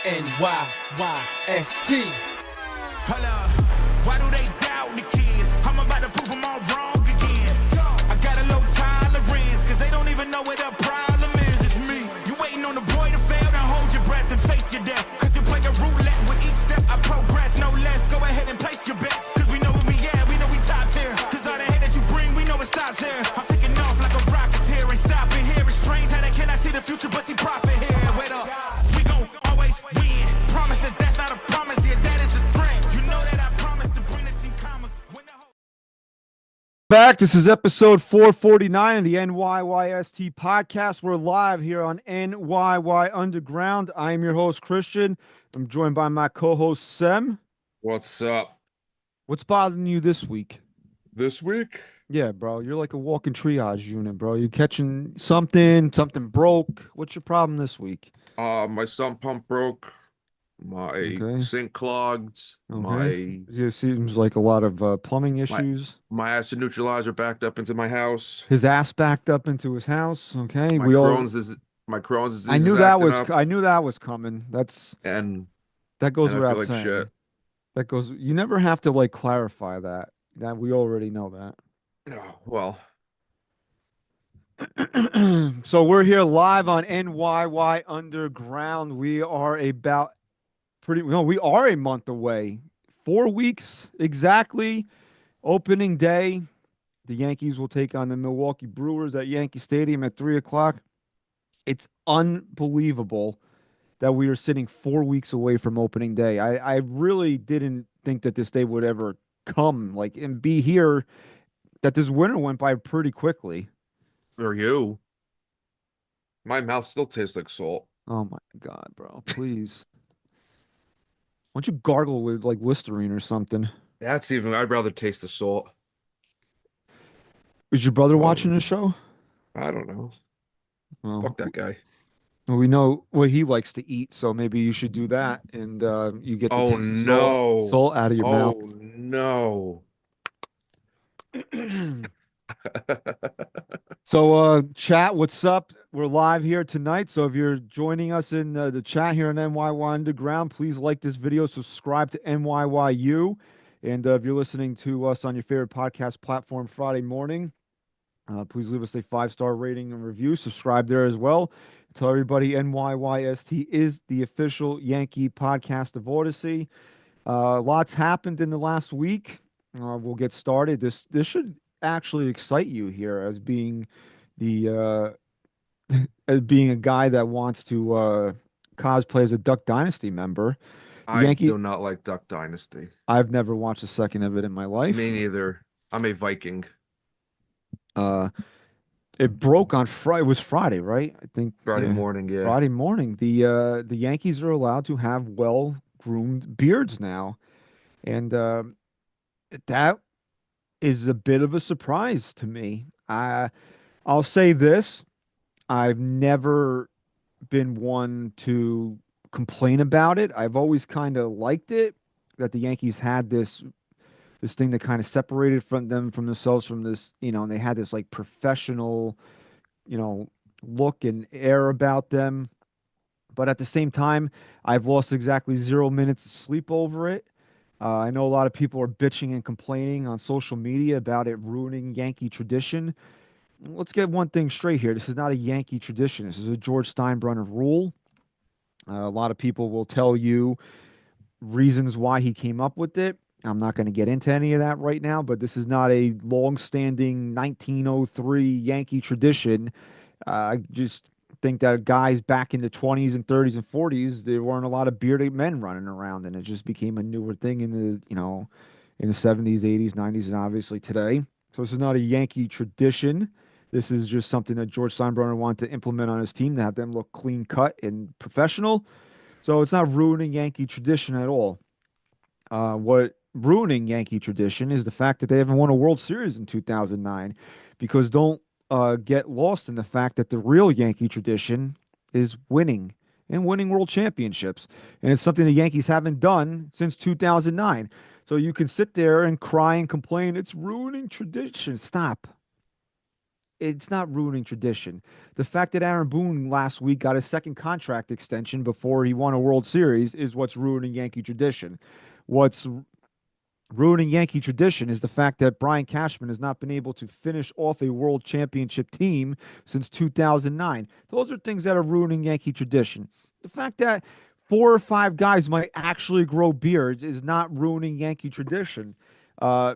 NYYST. Holla, why do they doubt the kid? I'm about to prove them all wrong again. I got a low tolerance, cause they don't even know what the problem is. It's me. You waiting on the boy to fail, now hold your breath and face your death. Cause you play a roulette with each step I progress, no less. Go ahead and place your bets, cause we know where we at, we know we top tier. Cause all the hate that you bring, we know it stops here. I'm taking off like a rocketeer, ain't stopping here. It's strange how they cannot see the future, but see profit here. Wait up, we gon' always win. Promise that that's not a promise, yeah, that is a threat. You know that I promise to bring the team commas. Back. This is episode 449 of the NYYST podcast. We're live here on NYY Underground. I am your host, Christian. I'm joined by my co-host, Sem. What's up? What's bothering you this week? This week? Yeah, bro. You're like a walking triage unit, bro. You're catching something broke. What's your problem this week? My sump pump broke. My sink clogged. It seems like a lot of plumbing issues. My acid neutralizer backed up into my house. His ass backed up into his house. Okay, My Crohn's disease I knew that was. up, I knew that was coming. That goes and I without feel like saying. shit. That goes. You never have to like clarify that. That we already know that. No, well, So we're here live on NYY Underground. We are we are a month away. 4 weeks exactly. Opening day. The Yankees will take on the Milwaukee Brewers at Yankee Stadium at 3 o'clock. It's unbelievable that we are sitting 4 weeks away from opening day. I really didn't think that this day would ever come, and be here, that this winter went by pretty quickly. or you. My mouth still tastes like salt. Oh my God, bro. Please. Why don't you gargle with like Listerine or something? I'd rather taste the salt. Is your brother watching the show? I don't know. Well, Fuck that guy. well, we know what he likes to eat, so maybe you should do that, and you get to Oh taste the no. salt out of your mouth. Oh no. So, chat, what's up? We're live here tonight. So if you're joining us in the chat here on NYY Underground, please like this video, subscribe to NYYU. And if you're listening to us on your favorite podcast platform Friday morning, please leave us a 5-star rating and review. Subscribe there as well. Tell everybody NYYST is the official Yankee podcast of Odyssey. Lots happened in the last week. We'll get started. This should actually excite you here as being as being a guy that wants to cosplay as a Duck Dynasty member. I do not like Duck Dynasty. I've never watched a second of it in my life. Me neither. I'm a Viking. It broke on Friday. It was Friday, right? I think Friday morning, yeah. Friday morning. The Yankees are allowed to have well-groomed beards now, and that is a bit of a surprise to me. I'll say this: I've never been one to complain about it. I've always kind of liked it that the Yankees had this thing that kind of separated from themselves from this, and they had this like professional, look and air about them. But at the same time, I've lost exactly 0 minutes of sleep over it. I know a lot of people are bitching and complaining on social media about it ruining Yankee tradition. Let's get one thing straight here. This is not a Yankee tradition. This is a George Steinbrenner rule. A lot of people will tell you reasons why he came up with it. I'm not going to get into any of that right now, but this is not a long-standing 1903 Yankee tradition. I just think that guys back in the 20s and 30s and 40s, there weren't a lot of bearded men running around, and it just became a newer thing in the, in the 70s, 80s, 90s, and obviously today. So this is not a Yankee tradition. This is just something that George Steinbrenner wanted to implement on his team to have them look clean cut and professional. So it's not ruining Yankee tradition at all. What ruining Yankee tradition is the fact that they haven't won a World Series in 2009, because don't get lost in the fact that the real Yankee tradition is winning and winning world championships. And it's something the Yankees haven't done since 2009. So you can sit there and cry and complain, it's ruining tradition. Stop. it's not ruining tradition. The fact that Aaron Boone last week got a second contract extension before he won a World Series is what's ruining Yankee tradition. What's ruining Yankee tradition is the fact that Brian Cashman has not been able to finish off a world championship team since 2009. Those are things that are ruining Yankee tradition. The fact that four or five guys might actually grow beards is not ruining Yankee tradition. Uh,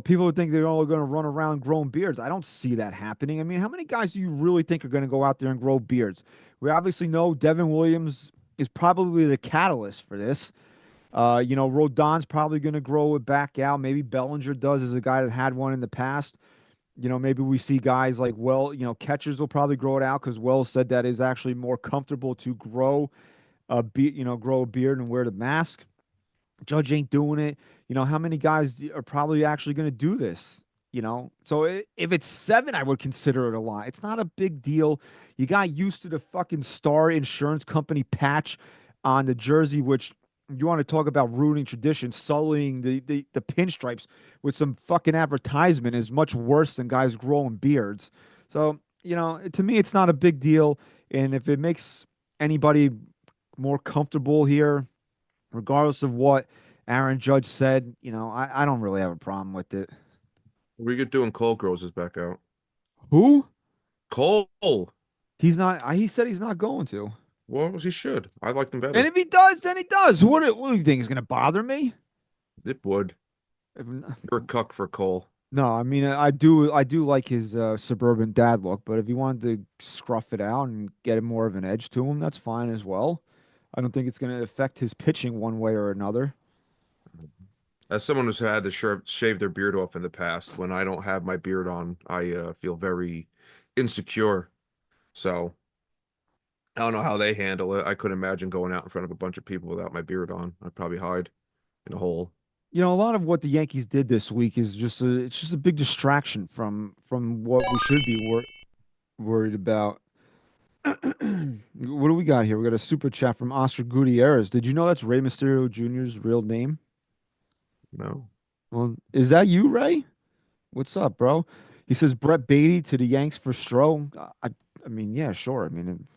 people would think they're all going to run around growing beards. I don't see that happening. I mean, how many guys do you really think are going to go out there and grow beards? We obviously know Devin Williams is probably the catalyst for this. Rodon's probably going to grow it back out. Maybe Bellinger does as a guy that had one in the past. Maybe we see guys like, catchers will probably grow it out because Wells said that is actually more comfortable to grow a beard and wear the mask. Judge ain't doing it. How many guys are probably actually going to do this? So if it's 7, I would consider it a lot. It's not a big deal. You got used to the fucking Star Insurance Company patch on the jersey, which you want to talk about ruining tradition, sullying the pinstripes with some fucking advertisement is much worse than guys growing beards. So, to me, it's not a big deal. And if it makes anybody more comfortable here, regardless of what Aaron Judge said, I don't really have a problem with it. What are you doing? Cole grows his back out. Who? Cole. He's not. He said he's not going to. Well, he should. I like him better. And if he does, then he does. What do you think is going to bother me? It would. You're a cuck for Cole. No, I mean I do like his suburban dad look, but if he wanted to scruff it out and get more of an edge to him, that's fine as well. I don't think it's going to affect his pitching one way or another. As someone who's had to shave their beard off in the past, when I don't have my beard on, I feel very insecure. So I don't know how they handle it. I couldn't imagine going out in front of a bunch of people without my beard on. I'd probably hide in a hole. A lot of what the Yankees did this week is it's just a big distraction from what we should be worried about. What do we got here? We got a super chat from Oscar Gutierrez. Did you know that's Rey Mysterio Jr.'s real name? No. Well, is that you, Ray? What's up, bro? He says Brett Beatty to the Yanks for Stroh. I mean, yeah, sure. I mean,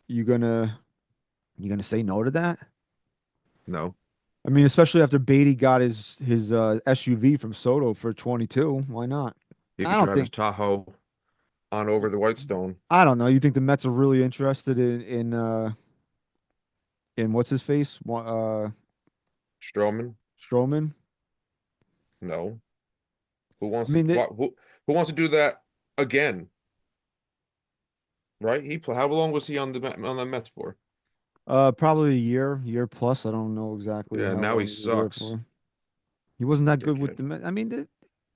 you gonna say no to that? No. I mean, especially after Beatty got his SUV from Soto for 22. Why not? He I could don't drive his think. Tahoe on over to Whitestone. I don't know. You think the Mets are really interested in what's his face? Stroman? Stroman? No. Who wants I mean, to who wants to do that again? Right? How long was he on the Mets for? probably a year plus. I don't know exactly Yeah, how now long he he was there sucks. for. He wasn't that good with Dickhead. the Mets. I mean,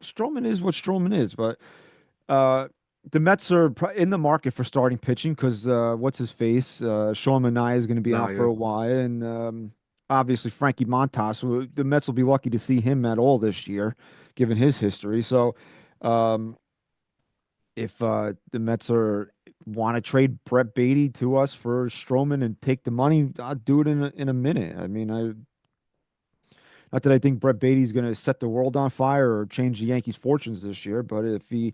Stroman is what Stroman is, but uh, the Mets are in the market for starting pitching because what's his face? Sean Manaea is going to be Nah, out for a yeah. while, and obviously Frankie Montas. The Mets will be lucky to see him at all this year, given his history. So, um, if the Mets want to trade Brett Beatty to us for Stroman and take the money, I'll do it in a minute. I mean, not that I think Brett Beatty's going to set the world on fire or change the Yankees' fortunes this year, but if he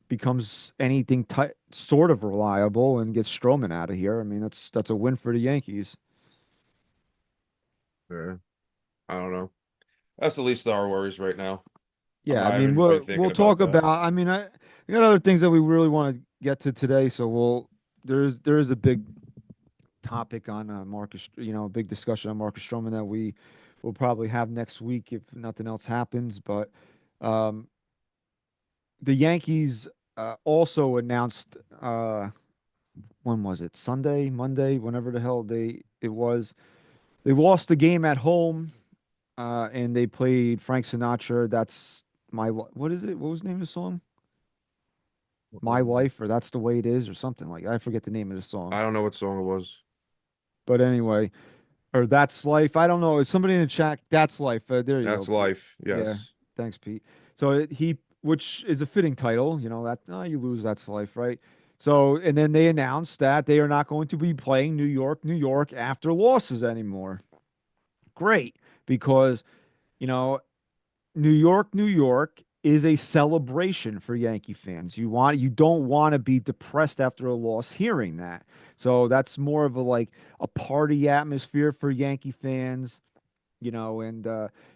becomes anything sort of reliable and gets Stroman out of here, I mean that's a win for the Yankees. Yeah. I don't know. That's the least of our worries right now. I'm Yeah, I not mean even really we'll thinking about talk that. about. I mean, I got other things that we really want to get to today, so there is a big topic on Marcus, a big discussion on Marcus Stroman that we will probably have next week if nothing else happens. But um, the Yankees also announced when was it? Sunday, Monday, whenever the hell it was. They lost the game at home, and they played Frank Sinatra. That's what is it? What was the name of the song? My Life, or That's the Way It Is, or something like that. I forget the name of the song. I don't know what song it was. But anyway, or That's Life. I don't know. Is somebody in the chat? That's Life. There you go, That's Pete. life. Yeah. Yes. Thanks, Pete. So which is a fitting title, that you lose, that's life, right? So, and then they announced that they are not going to be playing New York, New York after losses anymore. Great, because, you know, New York, New York is a celebration for Yankee fans. You don't want to be depressed after a loss hearing that. So that's more of a like a party atmosphere for Yankee fans, and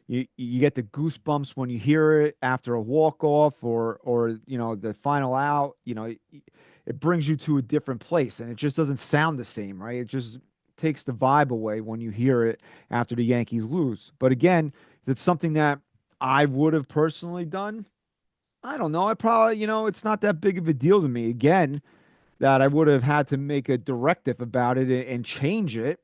you get the goosebumps when you hear it after a walk off or the final out. It brings you to a different place, and it just doesn't sound the same, right? It just takes the vibe away when you hear it after the Yankees lose. But again, it's something that I would have personally done. I don't know. I probably, it's not that big of a deal to me. Again, that I would have had to make a directive about it and change it.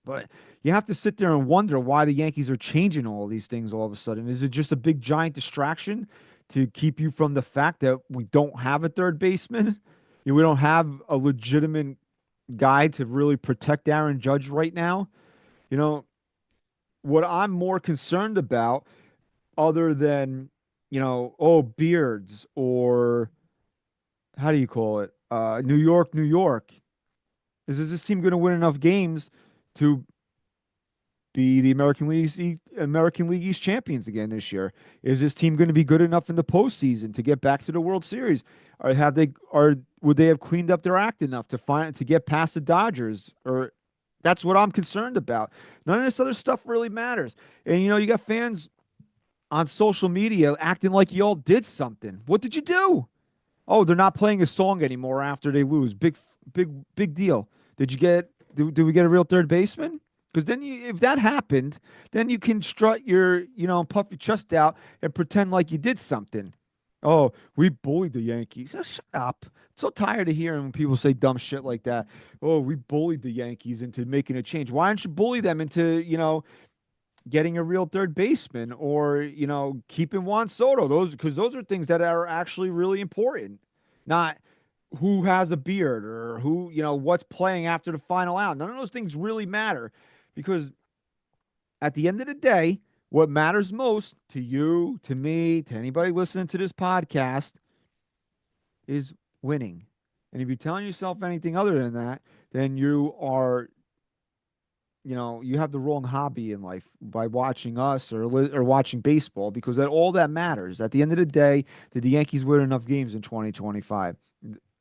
But you have to sit there and wonder why the Yankees are changing all these things all of a sudden. Is it just a big giant distraction to keep you from the fact that we don't have a third baseman? We don't have a legitimate guy to really protect Aaron Judge right now. You know, what I'm more concerned about, other than, Beards or how do you call it? New York, New York. Is this team going to win enough games to be the American League East champions again this year? Is this team going to be good enough in the postseason to get back to the World Series? Or would they have cleaned up their act enough to get past the Dodgers? Or that's what I'm concerned about. None of this other stuff really matters. And you got fans on social media acting like you all did something. What did you do? Oh, they're not playing a song anymore after they lose. Big deal. Did we get a real third baseman? Because then if that happened, then you can strut puff your chest out and pretend like you did something. Oh, we bullied the Yankees. Oh, shut up. I'm so tired of hearing when people say dumb shit like that. Oh, we bullied the Yankees into making a change. Why don't you bully them into, getting a real third baseman or keeping Juan Soto? Those are things that are actually really important, not who has a beard or who what's playing after the final out. None of those things really matter, because at the end of the day, what matters most to you, to me, to anybody listening to this podcast is winning. And if you're telling yourself anything other than that, then you have the wrong hobby in life by watching us or watching baseball, because that all that matters. At the end of the day, did the Yankees win enough games in 2025?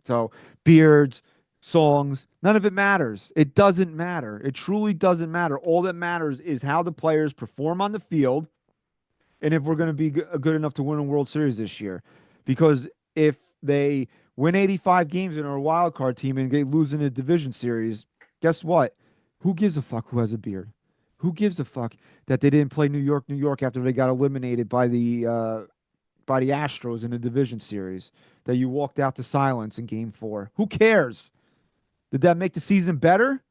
So beards, songs, none of it matters. It doesn't matter. It truly doesn't matter. All that matters is how the players perform on the field, and if we're going to be good enough to win a World Series this year. Because if they win 85 games and are a wild card team and they lose in a division series, guess what? Who gives a fuck who has a beard? Who gives a fuck that they didn't play New York, New York after they got eliminated by the Astros in the division series? That you walked out to silence in Game 4. Who cares? Did that make the season better?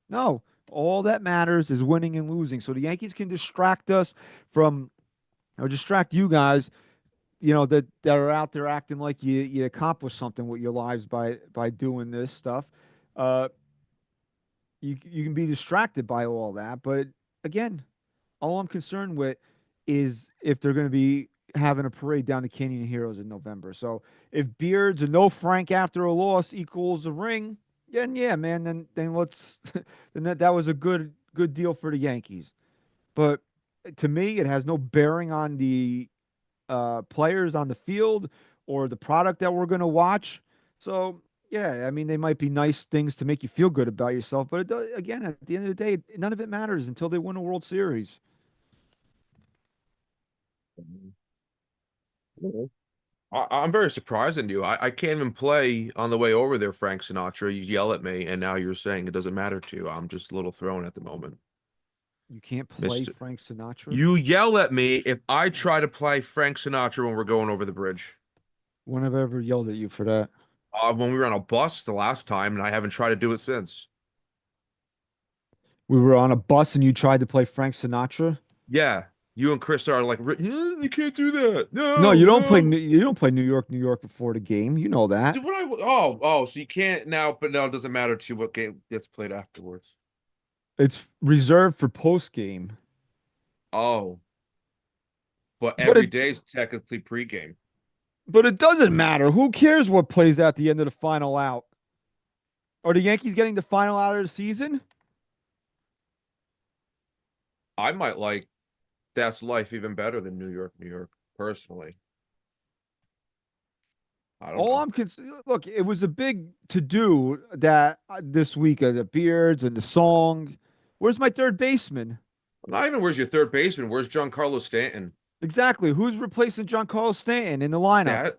No. All that matters is winning and losing. So the Yankees can distract us from, or distract you guys, that are out there acting like you accomplished something with your lives by doing this stuff. You can be distracted by all that, but again, all I'm concerned with is if they're going to be having a parade down the Canyon of Heroes in November. So if beards and no Frank after a loss equals a ring, then yeah, man, then let's then that was a good deal for the Yankees. But to me, it has no bearing on the players on the field or the product that we're going to watch. So yeah, I mean, they might be nice things to make you feel good about yourself, but again, at the end of the day, none of it matters until they win a World Series. Mhm. I'm very surprised in you. I can't even play on the way over there, Frank Sinatra. You yell at me, and now you're saying it doesn't matter to you. I'm just a little thrown at the moment. You can't play Mister, Frank Sinatra. you yell at me if I try to play Frank Sinatra when we're going over the bridge. When have I ever yelled at you for that? When we were on a bus the last time, and I haven't tried to do it since. We were on a bus and you tried to play Frank Sinatra. Yeah, you and Chris are like, you can't do that. No, No, no. You don't play New York, New York before the game. You know that. Dude, oh, so you can't now, but now it doesn't matter to you what game gets played afterwards. It's reserved for post game. Oh, but But every it day is technically pregame. but it doesn't matter. Who cares what plays at the end of the final out? Are the Yankees getting the final out of the season? I might like That's Life even better than New York, New York, personally. I don't All know. I'm look, it was a big to do that this week the beards and the song. Where's my third baseman? Not even where's your third baseman? Where's Giancarlo Stanton? Exactly. Who's replacing Giancarlo Stanton in the lineup? That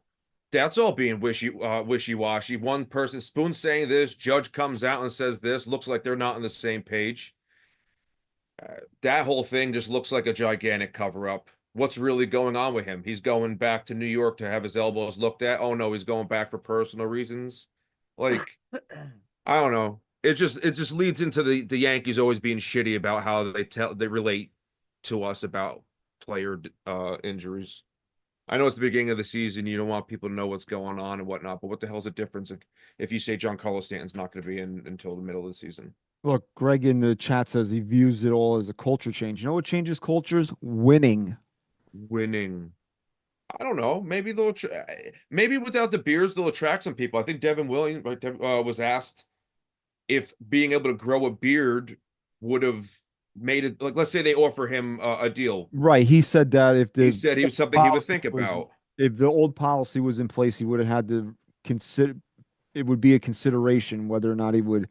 that's all being wishy-washy. One person Spoon saying this, Judge comes out and says this. Looks like they're not on the same page. That whole thing just looks like a gigantic cover-up. What's really going on with him? He's going back to New York to have his elbows looked at. Oh no, he's going back for personal reasons. Like, I don't know. It just leads into the Yankees always being shitty about how they relate to us about player injuries. I know it's the beginning of the season. You don't want people to know what's going on and whatnot, but what the hell's the difference if you say Giancarlo Stanton's not going to be in until the middle of the season? Look, Greg in the chat says he views it all as a culture change. You know what changes cultures? Winning. Winning. I don't know. Maybe without the beers they'll attract some people. I think Devin Williams was asked if being able to grow a beard would have made it like let's say they offer him a deal. Right. He said that if He the said he was something he would policy think was about. if the old policy was in place, he would have had to consider it would be a consideration whether or not he would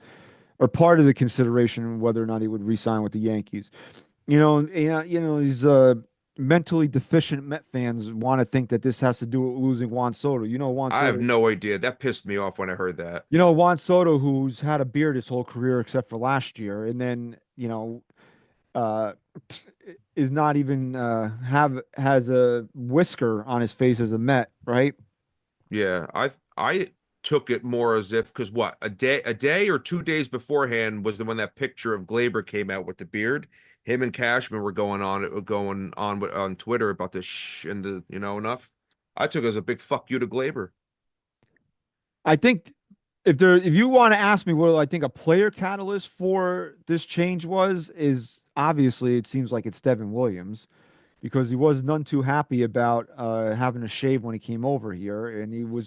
or part of the consideration whether or not he would re-sign with the Yankees. These mentally deficient Met fans want to think that this has to do with losing Juan Soto. I have no idea. That pissed me off when I heard that. Juan Soto, who's had a beard his whole career except for last year, and then uh, is not even have has a whisker on his face as a Met, right? Yeah, I took it more as if because what a day or 2 days beforehand was when that picture of Glaber came out with the beard. Him and Cashman were going on Twitter about the shh and the enough. I took it as a big fuck you to Glaber. I think if you want to ask me what I think a player catalyst for this change was, is obviously it seems like it's Devin Williams because he was none too happy about having a shave when he came over here, and he was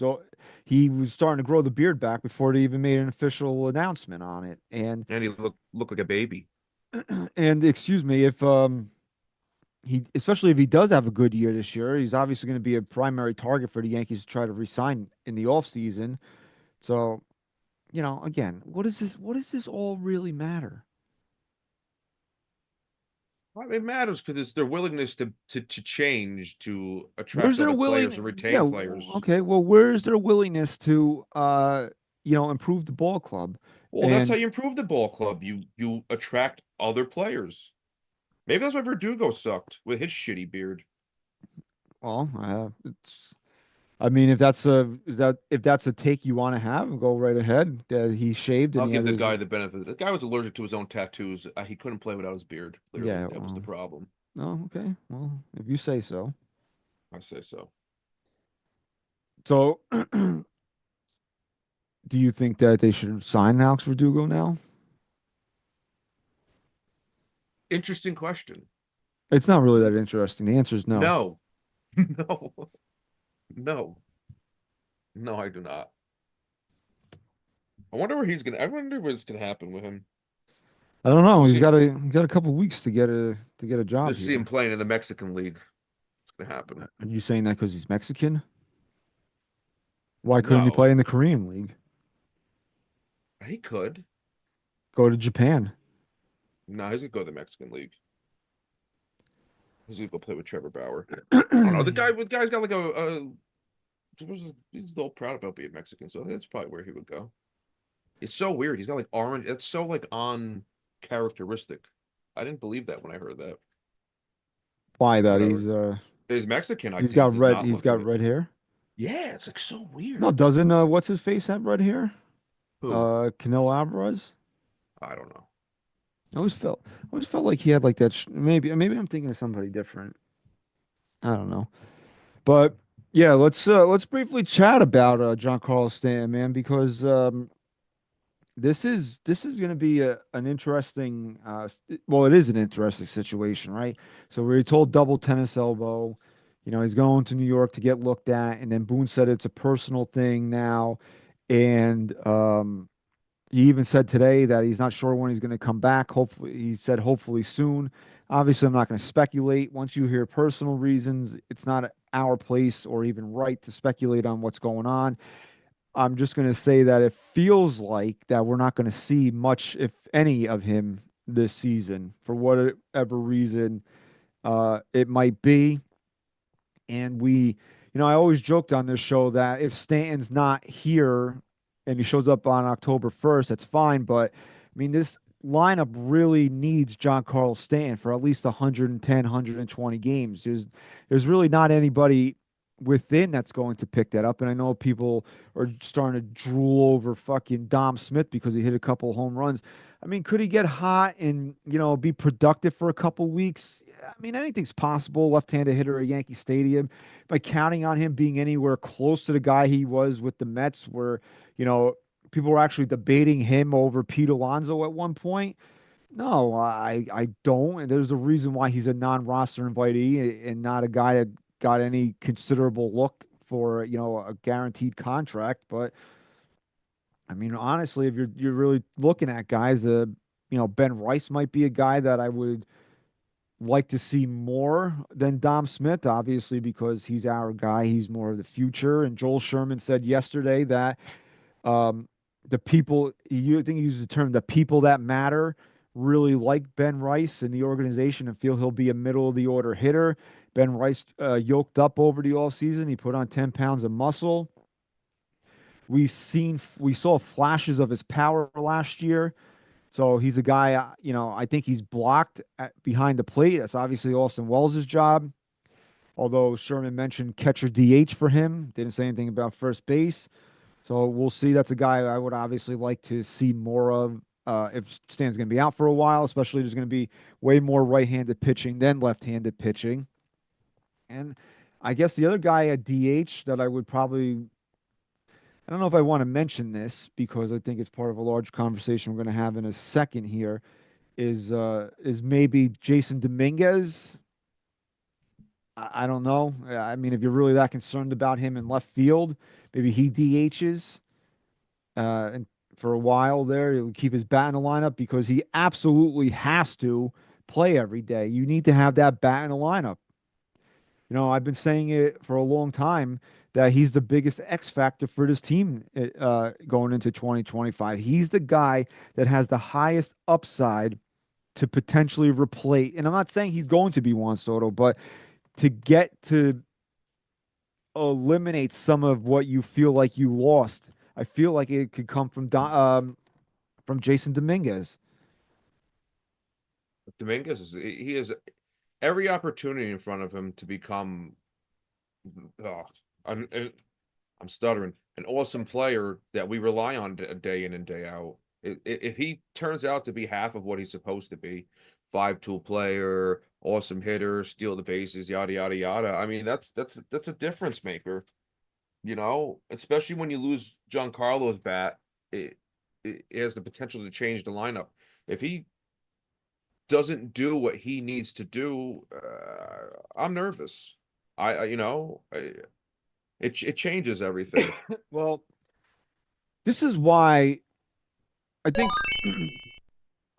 starting to grow the beard back before they even made an official announcement on it. And he looked like a baby. And excuse me, if he especially if he does have a good year this year, he's obviously going to be a primary target for the Yankees to try to re-sign in the offseason. So, again, what does this all really matter? Well, it matters because it's their willingness to change to Where's attract their other players willingness? and Yeah, retain players. okay. Well, where's their willingness to improve the ball club? Well, that's how And you improve the ball club. You attract other players. Maybe that's why Verdugo sucked with his shitty beard. well, I mean, if that's a take you want to have, go right ahead. He shaved and I'll he give had the his guy the benefit. The guy was allergic to his own tattoos. He couldn't play without his beard. Clearly, yeah. that was the problem. Oh, okay. Well, if you say so. I say so. So, do you think that they should sign Alex Verdugo now? Interesting question. It's not really that interesting. The answer is no. No, no, no, no. I do not. I wonder what's gonna happen with him. I don't know. Just He's see, got a couple weeks to get a job just see him here. playing in the Mexican League. It's gonna happen. Are you saying that because he's Mexican? Why couldn't he play No, in the Korean League? he could. Go to Japan. No, he's gonna go to the Mexican League. He's gonna go play with Trevor Bauer. I don't know. The guy's got like he's all proud about being Mexican, so that's probably where he would go. It's so weird. He's got like orange. It's so like on characteristic. I didn't believe that when I heard that. Why that Whatever. He's Mexican. he's He got does red not he's look like got it. red hair? Yeah, it's like so No, weird. doesn't what's his face have red hair? Who? Canelo Alvarez? I don't know. I always felt like he had like that maybe I'm thinking of somebody different. I don't know. But yeah, let's briefly chat about John Carlos Stanton, man, because this is going to be an interesting well, it is an interesting situation, right? So we are told double tennis elbow, he's going to New York to get looked at, and then Boone said it's a personal thing now, and he even said today that he's not sure when he's going to come back. Hopefully, he said hopefully soon. Obviously, I'm not going to speculate. Once you hear personal reasons, it's not our place or even right to speculate on what's going on. I'm just going to say that it feels like that we're not going to see much, if any, of him this season for whatever reason it might be. And I always joked on this show that if Stanton's not here and he shows up on October 1st, that's fine. But I mean, this lineup really needs John Carlos Stanton for at least 110, 120 games. There's really not anybody within that's going to pick that up. And I know people are starting to drool over fucking Dom Smith because he hit a couple home runs. I mean, could he get hot and, be productive for a couple weeks? I mean, anything's possible. Left-handed hitter at Yankee Stadium. By counting on him being anywhere close to the guy he was with the Mets, where, people were actually debating him over Pete Alonso at one point. No, I don't. And there's a reason why he's a non-roster invitee and not a guy that got any considerable look for, a guaranteed contract. But I mean, honestly, if you're really looking at guys, Ben Rice might be a guy that I would like to see more than Dom Smith, obviously, because he's our guy. He's more of the future. And Joel Sherman said yesterday that um, the people, I think he used the term, the people that matter really like Ben Rice in the organization and feel he'll be a middle of the order hitter. Ben Rice yoked up over the offseason. He put on 10 pounds of muscle. We saw flashes of his power last year. So he's a guy, I think he's blocked behind the plate. That's obviously Austin Wells' job. Although Sherman mentioned catcher DH for him, didn't say anything about first base. So we'll see. That's a guy I would obviously like to see more of if Stan's going to be out for a while, especially there's going to be way more right-handed pitching than left-handed pitching. And I guess the other guy at DH that I would probably I don't know if I want to mention this because I think it's part of a large conversation we're going to have in a second here. Is maybe Jason Dominguez? I don't know. I mean, if you're really that concerned about him in left field, maybe he DHs and for a while there. He'll keep his bat in the lineup because he absolutely has to play every day. You need to have that bat in the lineup. I've been saying it for a long time that he's the biggest X factor for this team going into 2025. He's the guy that has the highest upside to potentially replace. And I'm not saying he's going to be Juan Soto, but to get to eliminate some of what you feel like you lost, I feel like it could come from Jason Dominguez. Dominguez he has every opportunity in front of him to become oh, I'm, I'm stuttering an awesome player that we rely on day in and day out. If he turns out to be half of what he's supposed to be, 5 tool player, awesome hitter, steal the bases, yada yada yada. I mean, that's a difference maker. Especially when you lose Giancarlo's bat, it has the potential to change the lineup. If he doesn't do what he needs to do, I'm nervous. It changes everything. Well, this is why I think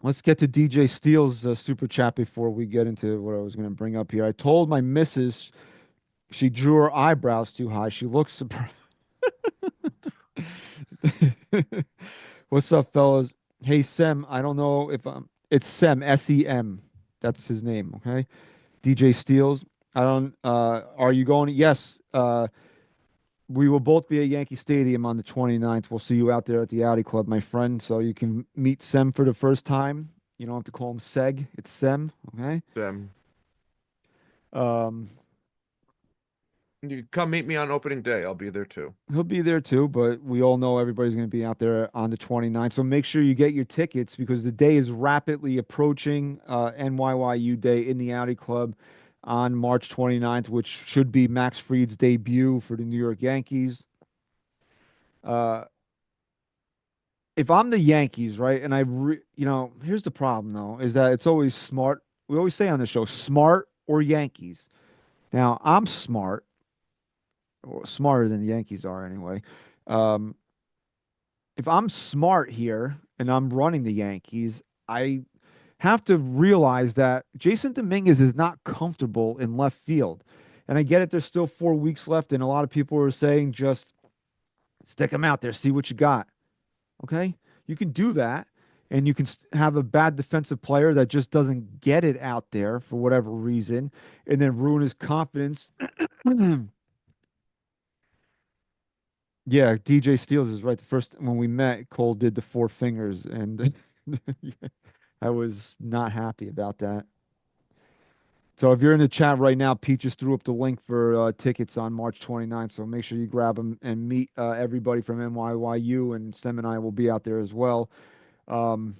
let's get to DJ Steele's super chat before we get into what I was going to bring up here. I told my missus she drew her eyebrows too high. She looks surprised. What's up, fellas? Hey, Sem. I don't know if it's Sem, SEM. That's his name, okay? DJ Steele's. I don't, are you going? Yes. We will both be at Yankee Stadium on the 29th. We'll see you out there at the Audi Club, my friend. So you can meet Sem for the first time. You don't have to call him Seg. It's Sem, okay? Them. Um, You come meet me on opening day. I'll be there too. He'll be there too, but we all know everybody's going to be out there on the 29th. So make sure you get your tickets because the day is rapidly approaching. NYYU Day in the Audi Club on March 29th, which should be Max Fried's debut for the New York Yankees. If I'm the Yankees, right, and here's the problem though, is that it's always smart. We always say on the show, smart or Yankees. Now I'm smart, or smarter than the Yankees are anyway. Um, if I'm smart here and I'm running the Yankees, I have to realize that Jason Dominguez is not comfortable in left field. And I get it, there's still 4 weeks left, and a lot of people are saying just stick him out there, see what you got. Okay? You can do that, and you can have a bad defensive player that just doesn't get it out there for whatever reason, and then ruin his confidence. Yeah, DJ Steele is right. The first when we met, Cole did the four fingers, and I was not happy about that. So if you're in the chat right now, Pete just threw up the link for tickets on March 29th. So make sure you grab them and meet everybody from NYYU, and Sam and I will be out there as well. Um,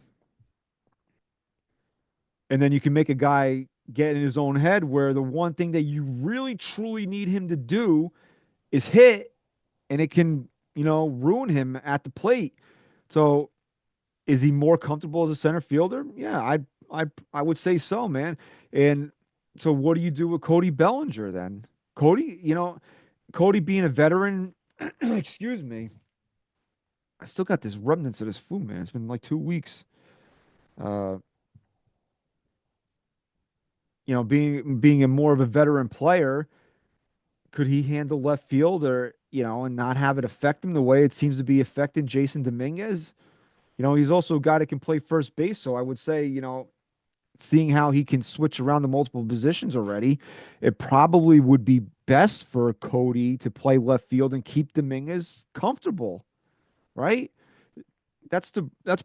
and then you can make a guy get in his own head where the one thing that you really truly need him to do is hit, and it can, ruin him at the plate. So is he more comfortable as a center fielder? Yeah, I would say so, man. And so what do you do with Cody Bellinger then? Cody, Cody being a veteran, excuse me. I still got this remnants of this flu, man. It's been like 2 weeks. Uh, being a more of a veteran player, could he handle left field or, and not have it affect him the way it seems to be affecting Jason Dominguez? He's also a guy that can play first base. So I would say, seeing how he can switch around the multiple positions already, it probably would be best for Cody to play left field and keep Dominguez comfortable, right? That's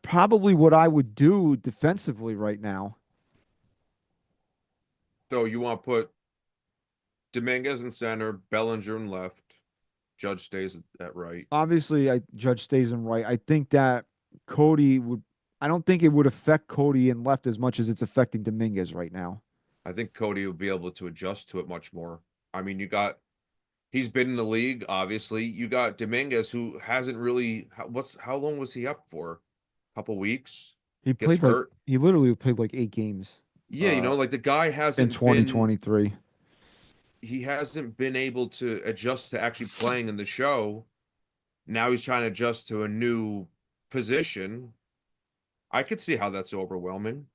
probably what I would do defensively right now. So you want to put Dominguez in center, Bellinger in left, Judge stays at right. Obviously, Judge stays in right. I think that Cody would. I don't think it would affect Cody in left as much as it's affecting Dominguez right now. I think Cody will be able to adjust to it much more. I mean, he's been in the league, obviously. You got Dominguez, who hasn't really. How long was he up for? A couple weeks. He Gets played like hurt. he literally played like 8 games. Yeah, like the guy In hasn't 2023. he hasn't been able to adjust to actually playing in the show. Now he's trying to adjust to a new position. I could see how that's overwhelming.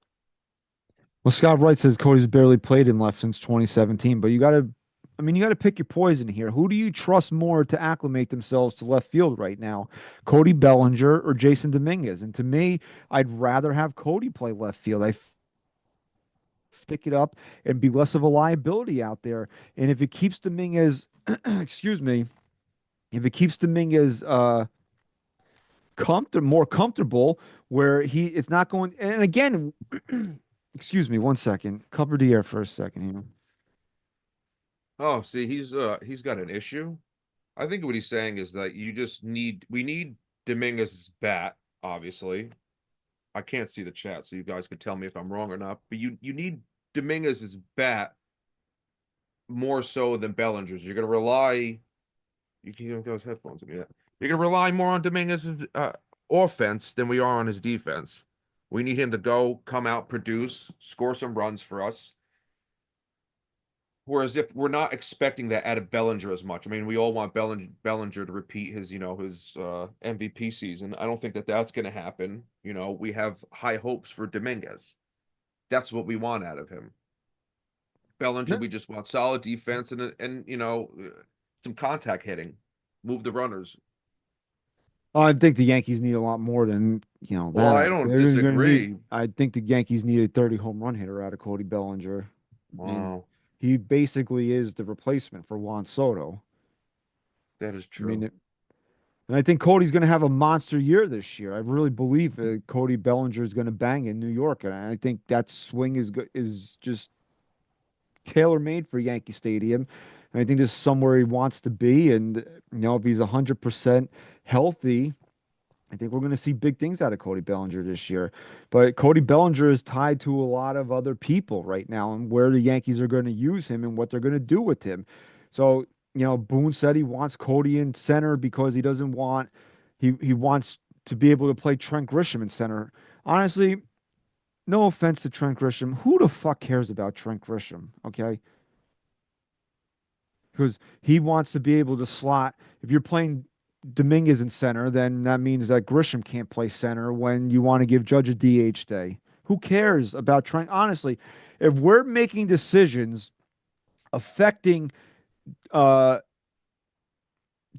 Well, Scott Wright says Cody's barely played in left since 2017, but you got to pick your poison here. Who do you trust more to acclimate themselves to left field right now? Cody Bellinger or Jason Dominguez? And to me, I'd rather have Cody play left field. Pick it up and be less of a liability out there. And if it keeps Dominguez, excuse me, if it keeps Dominguez more comfortable, where it's not going. And again, excuse me, 1 second. Cover the air for a second here. Oh, see, he's got an issue. I think what he's saying is that we need Dominguez's bat, obviously. I can't see the chat, so you guys can tell me if I'm wrong or not. But you need Dominguez's bat more so than Bellinger's. You're gonna rely. You can go his headphones with me. You're gonna rely more on Dominguez's offense than we are on his defense. We need him to come out, produce, score some runs for us. Whereas if we're not expecting that out of Bellinger as much, I mean, we all want Bellinger to repeat his MVP season. I don't think that that's going to happen. We have high hopes for Dominguez. That's what we want out of him. Bellinger, we just want solid defense and some contact hitting, move the runners. I think the Yankees need a lot more than that. Well, I don't disagree. I think the Yankees need a 30 home run hitter out of Cody Bellinger. Wow. He basically is the replacement for Juan Soto. That is true. And I think Cody's going to have a monster year this year. I really believe Cody Bellinger is going to bang in New York, and I think that swing is just tailor-made for Yankee Stadium. And I think this is somewhere he wants to be. And if he's 100% healthy, I think we're going to see big things out of Cody Bellinger this year. But Cody Bellinger is tied to a lot of other people right now and where the Yankees are going to use him and what they're going to do with him. So, Boone said he wants Cody in center because he doesn't want he wants to be able to play Trent Grisham in center. Honestly, no offense to Trent Grisham. Who the fuck cares about Trent Grisham? Okay. Because he wants to be able to slot. If you're playing Dominguez in center, then that means that Grisham can't play center when you want to give Judge a DH day. Who cares about Trent? Honestly, if we're making decisions affecting uh,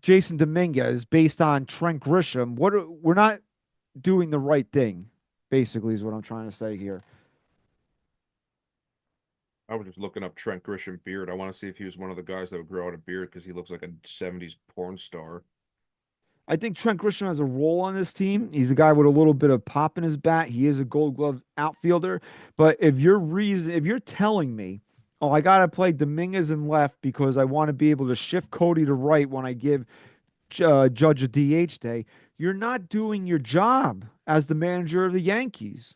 Jason Dominguez based on Trent Grisham, we're not doing the right thing. Basically, is what I'm trying to say here. I was just looking up Trent Grisham beard. I want to see if he was one of the guys that would grow out a beard because he looks like a '70s porn star. I think Trent Grisham has a role on this team. He's a guy with a little bit of pop in his bat. He is a Gold Glove outfielder. But if you're telling me, oh, I got to play Dominguez in left because I want to be able to shift Cody to right when I give Judge a DH day, you're not doing your job as the manager of the Yankees.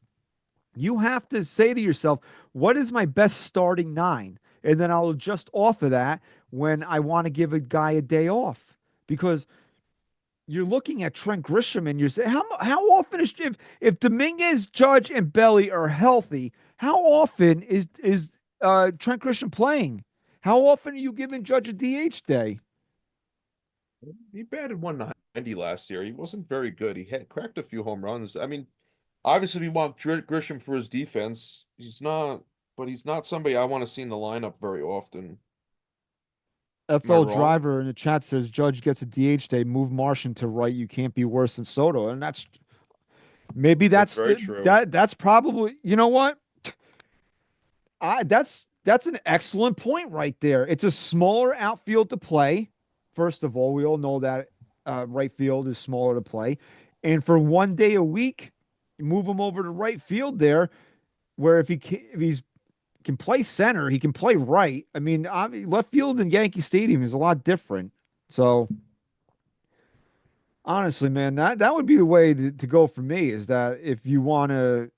You have to say to yourself, what is my best starting nine? And then I'll adjust off of that when I want to give a guy a day off. Because you're looking at Trent Grisham and you're saying, how often is if Dominguez, Judge, and Belly are healthy, how often is Trent Grisham playing? How often are you giving Judge a DH day? He batted 190 last year. He wasn't very good. He had cracked a few home runs. I mean, obviously we want Grisham for his defense. He's not somebody I want to see in the lineup very often. Am I FL wrong? Driver in the chat says Judge gets a DH day, move Martian to right. You can't be worse than Soto, and maybe That's very true. that's probably what that's an excellent point right there. It's a smaller outfield to play. First of all, we all know that right field is smaller to play, and for one day a week, move him over to right field there, where if he's can play center, he can play right. I mean, left field in Yankee Stadium is a lot different. So honestly, man, that would be the way to go for me. Is that if you want to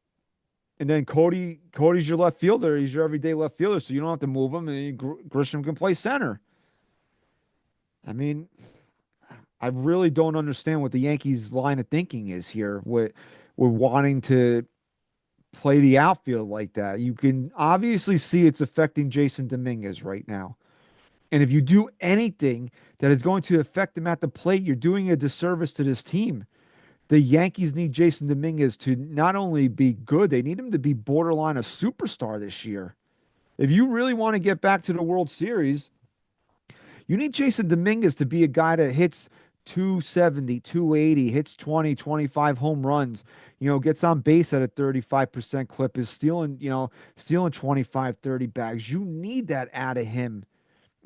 and then Cody's your left fielder. He's your everyday left fielder, so you don't have to move him. And Grisham can play center. I mean, I really don't understand what the Yankees' line of thinking is here. With wanting to play the outfield like that, you can obviously see it's affecting Jason Dominguez right now. And if you do anything that is going to affect him at the plate, you're doing a disservice to this team. The Yankees need Jason Dominguez to not only be good, they need him to be borderline a superstar this year. If you really want to get back to the World Series, you need Jason Dominguez to be a guy that hits 270, 280, hits 20, 25 home runs, gets on base at a 35% clip, is stealing 25, 30 bags. You need that out of him.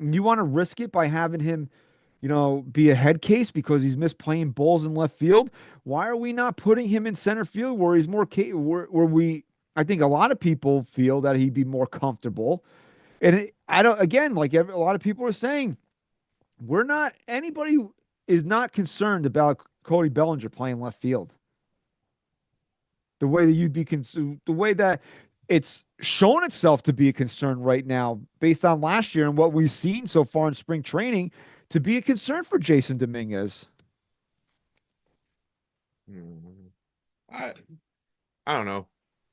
And you want to risk it by having him be a head case because he's missed playing balls in left field. Why are we not putting him in center field where he's more where we? I think a lot of people feel that he'd be more comfortable. And I don't. Again, like a lot of people are saying, we're not. Anybody is not concerned about Cody Bellinger playing left field. The way that you'd be consumed, the way that it's shown itself to be a concern right now, based on last year and what we've seen so far in spring training, to be a concern for Jason Dominguez. Hmm. I I don't know.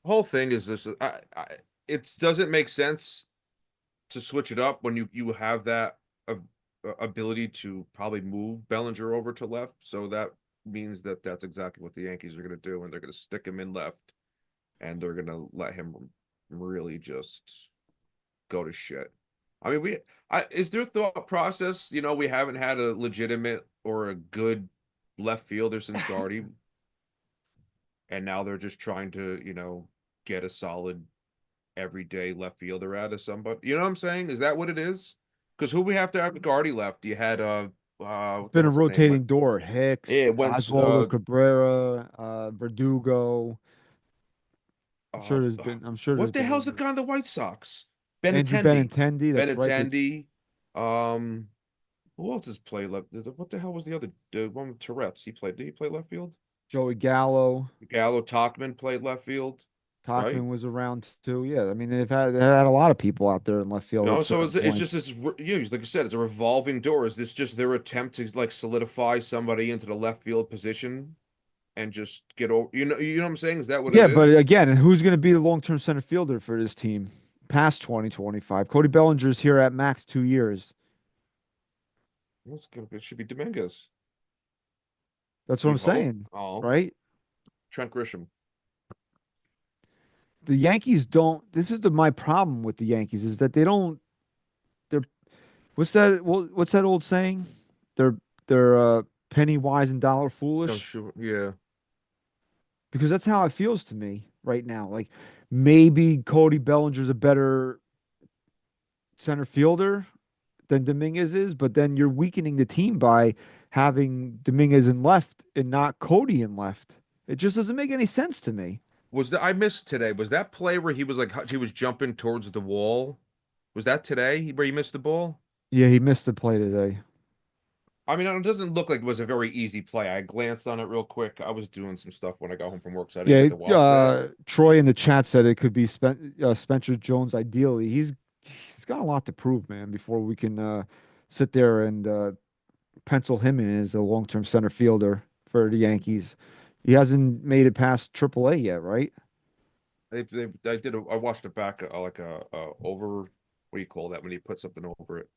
The whole thing is this. It doesn't make sense to switch it up when you have that uh, ability to probably move Bellinger over to left. So that means that that's exactly what the Yankees are going to do, and they're going to stick him in left, and they're going to let him really just go to shit. I mean, is there thought process? We haven't had a legitimate or a good left fielder since Guardy, and now they're just trying to, get a solid everyday left fielder out of somebody. You know what I'm saying? Is that what it is? Because who we have to have Guardy left? You had It's what the been a hell's his name? rotating door. Hicks, Yeah, it went Oswaldo Cabrera, Verdugo. uh I'm sure there's what the been hell's the others. guy on the White Sox? Andrew Benintendi. Benintendi, that's right. Benintendi. Um, who else has played left? What the hell was the one with Tourette's? Did he play left field? Joey Gallo, Gallo Tachman played left field, right? Tachman was around too. Yeah, I mean they had a lot of people out there in left field at So certain it's just points. this, like I said, it's a revolving door. Is this just their attempt to like solidify somebody into the left field position and just get over? You know what I'm saying? Is that what it Yeah, but is? again, who's going to be the long-term center fielder for this team past 2025? Cody Bellinger's here at max 2 years. It should be Dominguez. That's what You I'm hope. saying, Oh, right? Trent Grisham. the Yankees don't. This is my problem with the Yankees is that they don't. They're what's that? What's that old saying? They're they're penny wise and dollar No, foolish sure. Yeah. because that's how it feels to me right now. Like maybe Cody Bellinger's a better center fielder than Dominguez is, but then you're weakening the team by having Dominguez in left and not Cody in left. It just doesn't make any sense to me. Was that I missed today? Was that play where he was like he was jumping towards the wall? Was that today where he missed the ball? Yeah, he missed the play today. I mean, it doesn't look like it was a very easy play. I glanced on it real quick. I was doing some stuff when I got home from work, so I didn't Yeah, get to watch that. Troy in the chat said it could be Spencer Jones ideally. He's got a lot to prove, man, before we can sit there and pencil him in as a long-term center fielder for the Yankees. He hasn't made it past AAA yet, right? I watched it back like a over. What do you call that when you put something over it?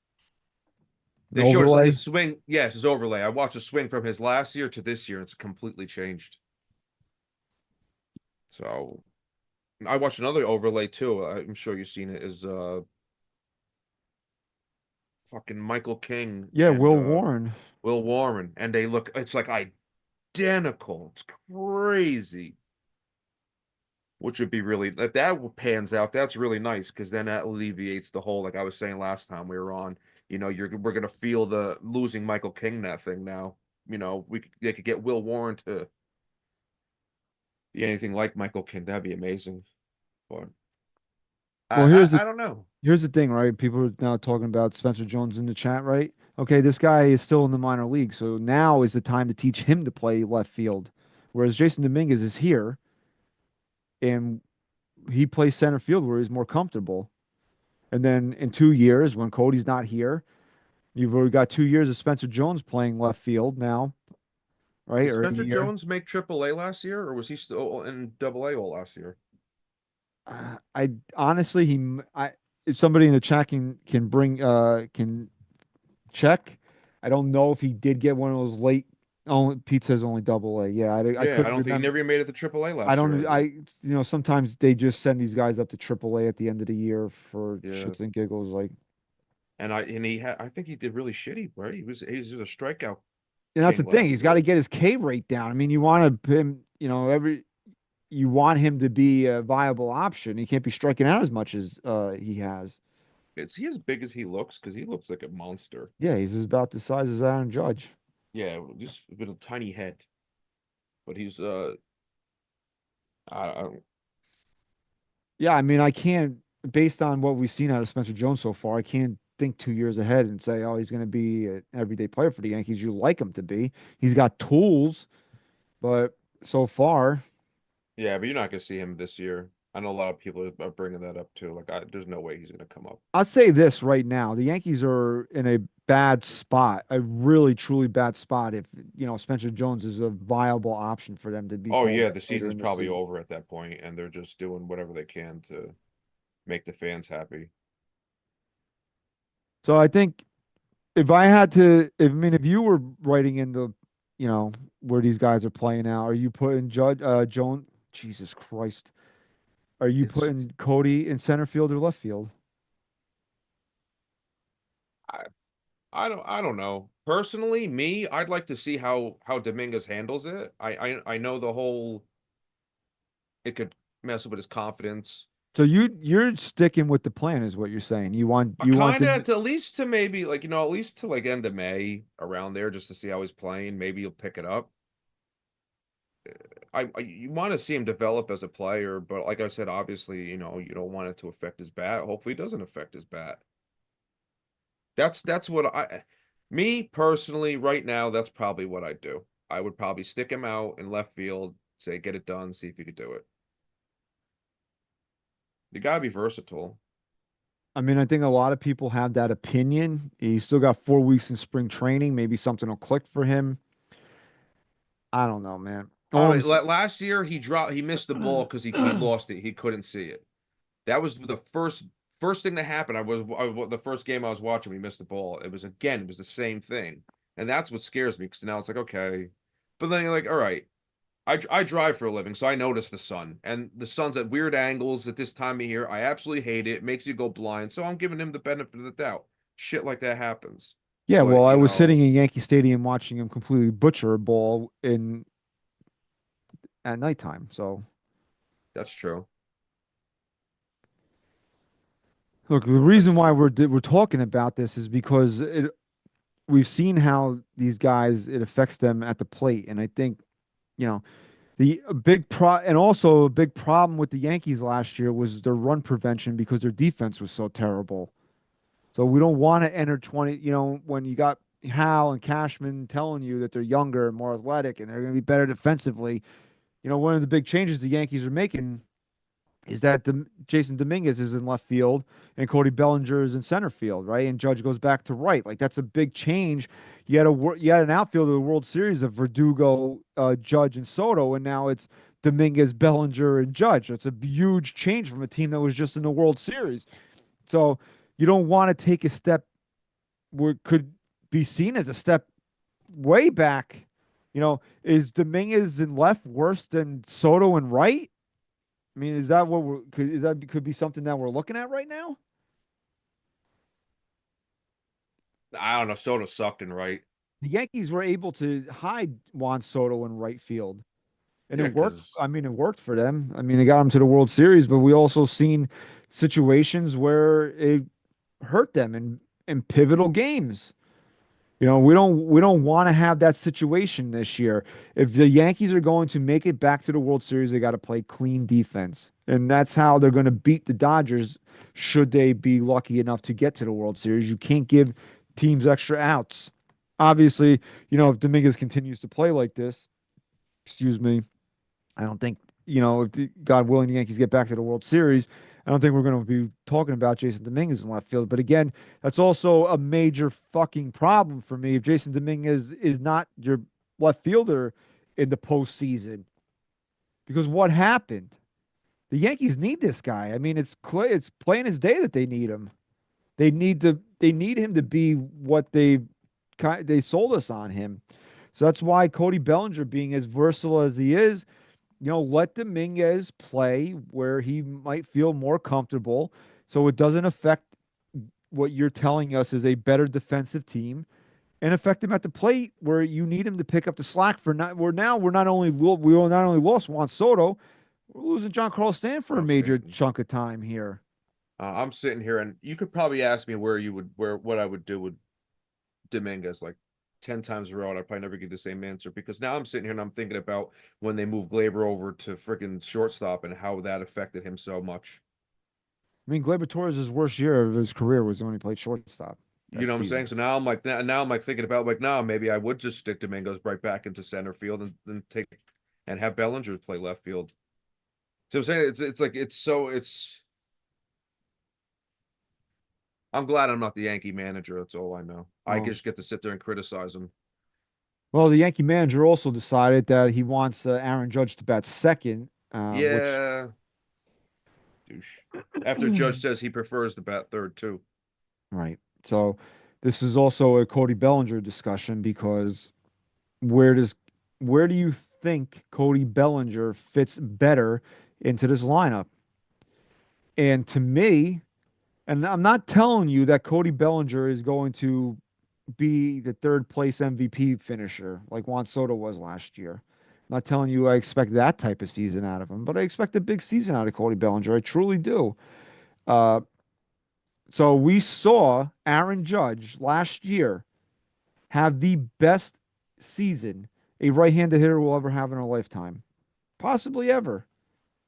An They showed us overlay. his swing. Yes, his overlay. I watched a swing from his last year to this year. It's completely changed. So I watched another overlay too. I'm sure you've seen it. Is fucking Michael King Yeah, and Will Warren. Will Warren, and they look. It's like identical. It's crazy. Which would be really if that pans out, that's really nice because then that alleviates the whole like I was saying last time we were on. We're gonna feel the losing Michael King that thing now. They could get Will Warren to be anything like Michael King. That'd be amazing. But Well, I don't know. here's the thing, right? People are now talking about Spencer Jones in the chat, right? Okay, this guy is still in the minor league, so now is the time to teach him to play left field. Whereas Jason Dominguez is here and he plays center field where he's more comfortable. And then in 2 years, when Cody's not here, you've already got 2 years of Spencer Jones playing left field now, right? Did Or a Spencer year. Jones make AAA last year, or was he still in AA all last year? I honestly, if somebody in the chat can bring can check. I don't know if he did get one of those late. Only Pete says only double A. Yeah, I Yeah, I couldn't don't think he remember. never even made it to AAA I last year. don't. Sometimes they just send these guys up to triple A at the end of the year for Yeah, shits and giggles. Like, I think he did really shitty, right? He was a strikeout and that's the king thing. last He's got to year. get his K rate down. I mean, you want him. You want him to be a viable option. He can't be striking out as much as he has. Is he as big as he looks? Because he looks like a monster. Yeah, he's about the size as Aaron Judge. Yeah, just with a tiny head, but he's I don't, Yeah, I mean, I can't, based on what we've seen out of Spencer Jones so far, I can't think 2 years ahead and say, oh, he's going to be an everyday player for the Yankees. You like him to be. He's got tools, but so far, yeah, but you're not gonna see him this year. I know a lot of people are bringing that up too. Like, there's no way he's gonna come up. I'd say this right now: the Yankees are in a bad spot, a really, truly bad spot. If Spencer Jones is a viable option for them to be Oh called yeah, up the later season's in the probably season. over at that point, and they're just doing whatever they can to make the fans happy. So I think if I had to, if you were writing in the, where these guys are playing now, are you putting Jones? Jesus Christ. Are you It's putting Cody in center field or left field? I I don't know. Personally, me, I'd like to see how Dominguez handles it. I know the whole it could mess with his confidence. So you're sticking with the plan, is what you're saying. I You want kind of them. at least to maybe like at least to like end of May around there just to see how he's playing. Maybe you'll pick it up. You want to see him develop as a player, but like I said, obviously, you don't want it to affect his bat. Hopefully, it doesn't affect his bat. That's what me personally, right now, that's probably what I'd do. I would probably stick him out in left field, say get it done, see if you could do it. You gotta be versatile. I mean, I think a lot of people have that opinion. He's still got 4 weeks in spring training. Maybe something will click for him. I don't know, man. Last year he missed the ball because he lost it. He couldn't see it. That was the first thing that happened. The first game I was watching. We missed the ball. It was the same thing, and that's what scares me because now it's like okay, but then you're like, all right, I drive for a living, so I notice the sun. And the sun's at weird angles at this time of year. I absolutely hate it. It makes you go blind. So I'm giving him the benefit of the doubt. Shit like that happens. Yeah, But, well, I you was sitting know, in Yankee Stadium watching him completely butcher a ball in at nighttime. So that's true. look, the That's reason why true. we're talking about this is because we've seen how these guys it affects them at the plate, and I think you know the a big pro and also a big problem with the Yankees last year was their run prevention because their defense was so terrible. So we don't want to enter 20, when you got Hal and Cashman telling you that they're younger and more athletic and they're going to be better defensively. One of the big changes the Yankees are making is that Jason Dominguez is in left field and Cody Bellinger is in center field, right? And Judge goes back to right. Like that's a big change. You had an outfield of the World Series of Verdugo, Judge, and Soto, and now it's Dominguez, Bellinger, and Judge. It's a huge change from a team that was just in the World Series. So you don't want to take a step where it could be seen as a step way back. Is Dominguez in left worse than Soto in right? I mean, is that what could be something that we're looking at right now? I don't know. Soto sucked in right. The Yankees were able to hide Juan Soto in right field, and Yeah, it worked. because I mean, it worked for them. I mean, they got them to the World Series, but we also seen situations where it hurt them in pivotal games. We don't want to have that situation this year. If the Yankees are going to make it back to the World Series, they got to play clean defense. And that's how they're going to beat the Dodgers should they be lucky enough to get to the World Series. You can't give teams extra outs. Obviously, if Dominguez continues to play like this, excuse me, I don't think, God willing, the Yankees get back to the World Series. I don't think we're going to be talking about Jason Dominguez in left field. But again, that's also a major fucking problem for me if Jason Dominguez is not your left fielder in the postseason. Because what happened? The Yankees need this guy. I mean, it's plain as day that they need him. They need him to be what they sold us on him. So that's why Cody Bellinger being as versatile as he is, let Dominguez play where he might feel more comfortable so it doesn't affect what you're telling us is a better defensive team and affect him at the plate where you need him to pick up the slack for not where now we will not only lost Juan Soto, we're losing John Carlos Stanton for a I'm major Stanton. chunk of time here. I'm sitting here, and you could probably ask me what I would do with Dominguez like 10 times a row, and I'd probably never get the same answer because now I'm sitting here and I'm thinking about when they moved Glaber over to freaking shortstop and how that affected him so much. I mean, Gleyber Torres' worst year of his career was when he played shortstop You that know what I'm saying? season. So now I'm like thinking about like now maybe I would just stick Dominguez right back into center field and take and have Bellinger play left field. So I'm saying it's like it's I'm glad I'm not the Yankee manager. That's all I know. I Well, just get to sit there and criticize him. well, the Yankee manager also decided that he wants Aaron Judge to bat second, which Yeah, douche. After Judge says he prefers the bat third too. right. So this is also a Cody Bellinger discussion because where does where do you think Cody Bellinger fits better into this lineup? And to me, and I'm not telling you that Cody Bellinger is going to be the third place MVP finisher like Juan Soto was last year. I'm not telling you I expect that type of season out of him, but I expect a big season out of Cody Bellinger. I truly do. Uh, so we saw Aaron Judge last year have the best season a right-handed hitter will ever have in a lifetime, possibly ever.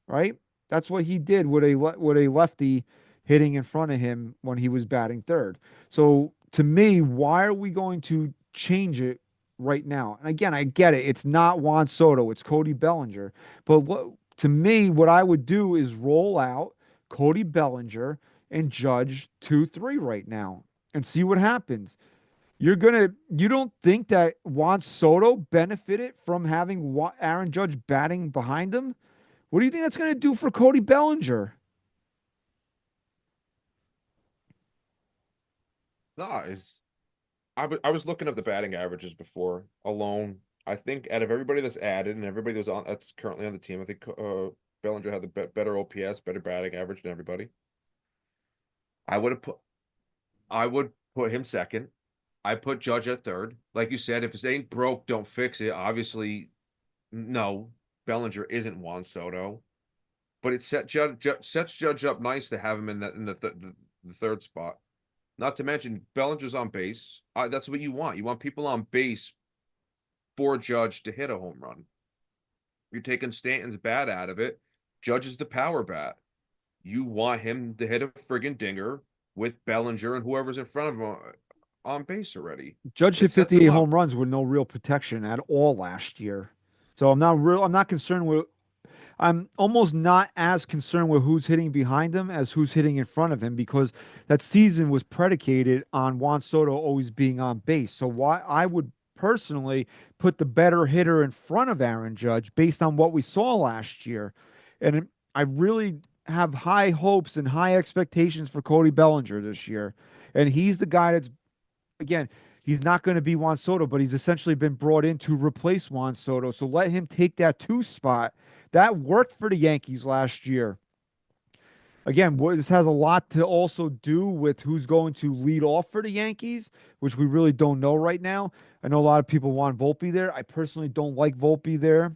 Right? That's what he did with a lefty hitting in front of him when he was batting third. So to me, why are we going to change it right now? And again, I get it. It's not Juan Soto. It's Cody Bellinger. But to me, what I would do is roll out Cody Bellinger and Judge 2-3 right now and see what happens. You don't think that Juan Soto benefited from having Aaron Judge batting behind him? What do you think that's going to do for Cody Bellinger? No, I was looking at the batting averages before alone. I think out of everybody that's added and everybody that's currently on the team, I think Bellinger had the better OPS, better batting average than everybody. I would have put I would put him second. I put Judge at third. Like you said, if it ain't broke, don't fix it. Obviously, no, Bellinger isn't Juan Soto, but it sets Judge up nice to have him in the third spot. Not to mention Bellinger's on base. That's what you want. You want people on base for Judge to hit a home run. You're taking Stanton's bat out of it. Judge is the power bat. You want him to hit a friggin' dinger with Bellinger and whoever's in front of him on base already. Judge It hit sets 58 him up. home runs with no real protection at all last year. So I'm not concerned with I'm almost not as concerned with who's hitting behind him as who's hitting in front of him, because that season was predicated on Juan Soto always being on base. So why I would personally put the better hitter in front of Aaron Judge based on what we saw last year. And I really have high hopes and high expectations for Cody Bellinger this year. And he's the guy that's, again, he's not going to be Juan Soto, but he's essentially been brought in to replace Juan Soto. So let him take that 2 spot. That worked for the Yankees last year. Again, this has a lot to also do with who's going to lead off for the Yankees, which we really don't know right now. I know a lot of people want Volpe there. I personally don't like Volpe there.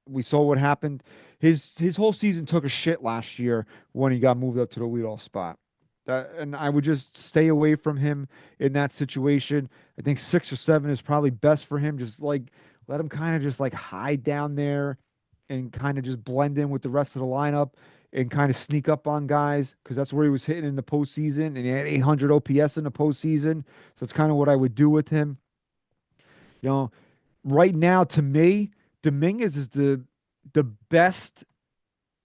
We saw what happened. His whole season took a shit last year when he got moved up to the leadoff spot. And I would just stay away from him in that situation. I think 6 or 7 is probably best for him. Just like let him kind of just like hide down there and kind of just blend in with the rest of the lineup and kind of sneak up on guys, because that's where he was hitting in the postseason, and he had 800 OPS in the postseason. So it's kind of what I would do with him. You know, right now to me, Dominguez is the best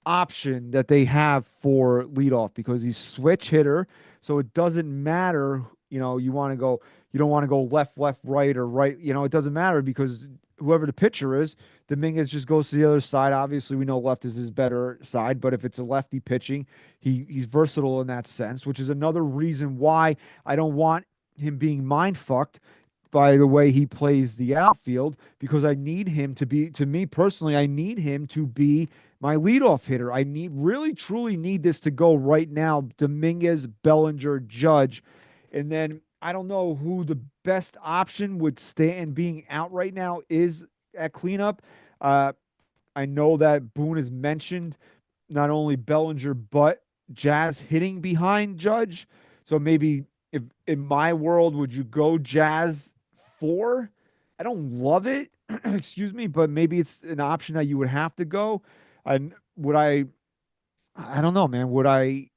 option that they have for leadoff, because he's switch hitter. So it doesn't matter, you know, you don't want to go left, left, right, or right. You know, it doesn't matter because whoever the pitcher is, Dominguez just goes to the other side. Obviously, we know left is his better side, but if it's a lefty pitching, he's versatile in that sense, which is another reason why I don't want him being mind fucked by the way he plays the outfield, because I need him to be, to me personally, I need him to be my leadoff hitter. I really truly need this to go right now. Dominguez, Bellinger, Judge. And then I don't know who the best option with Stanton being out right now is at cleanup. I know that Boone has mentioned not only Bellinger, but Jazz hitting behind Judge. So maybe if in my world, would you go Jazz 4? I don't love it, excuse me, but maybe it's an option that you would have to go. And I don't know, man. Would I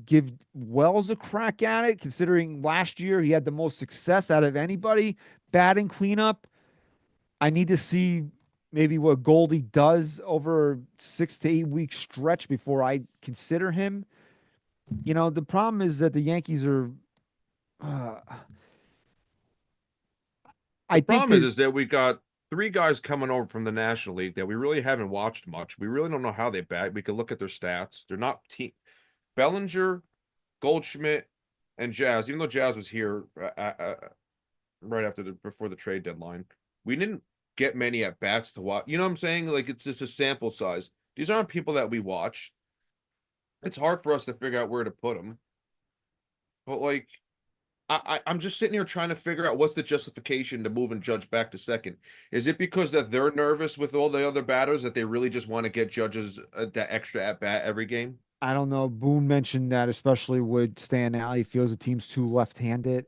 give Wells a crack at it, considering last year he had the most success out of anybody batting cleanup? I need to see maybe what Goldie does over a 6 to 8 week stretch before I consider him. You know, the problem is that the Yankees are. Uh, I The think problem that is that we got 3 guys coming over from the National League that we really haven't watched much. We really don't know how they bat. We could look at their stats. They're not team. Bellinger, Goldschmidt, and Jazz. Even though Jazz was here right after before the trade deadline, we didn't get many at bats to watch. You know what I'm saying? Like, it's just a sample size. These aren't people that we watch. It's hard for us to figure out where to put them. But like, I'm just sitting here trying to figure out what's the justification to moving Judge back to second. Is it because that they're nervous with all the other batters that they really just want to get Judge's that extra at bat every game? I don't know. Boone mentioned that, especially with Stan out. He feels the team's too left-handed.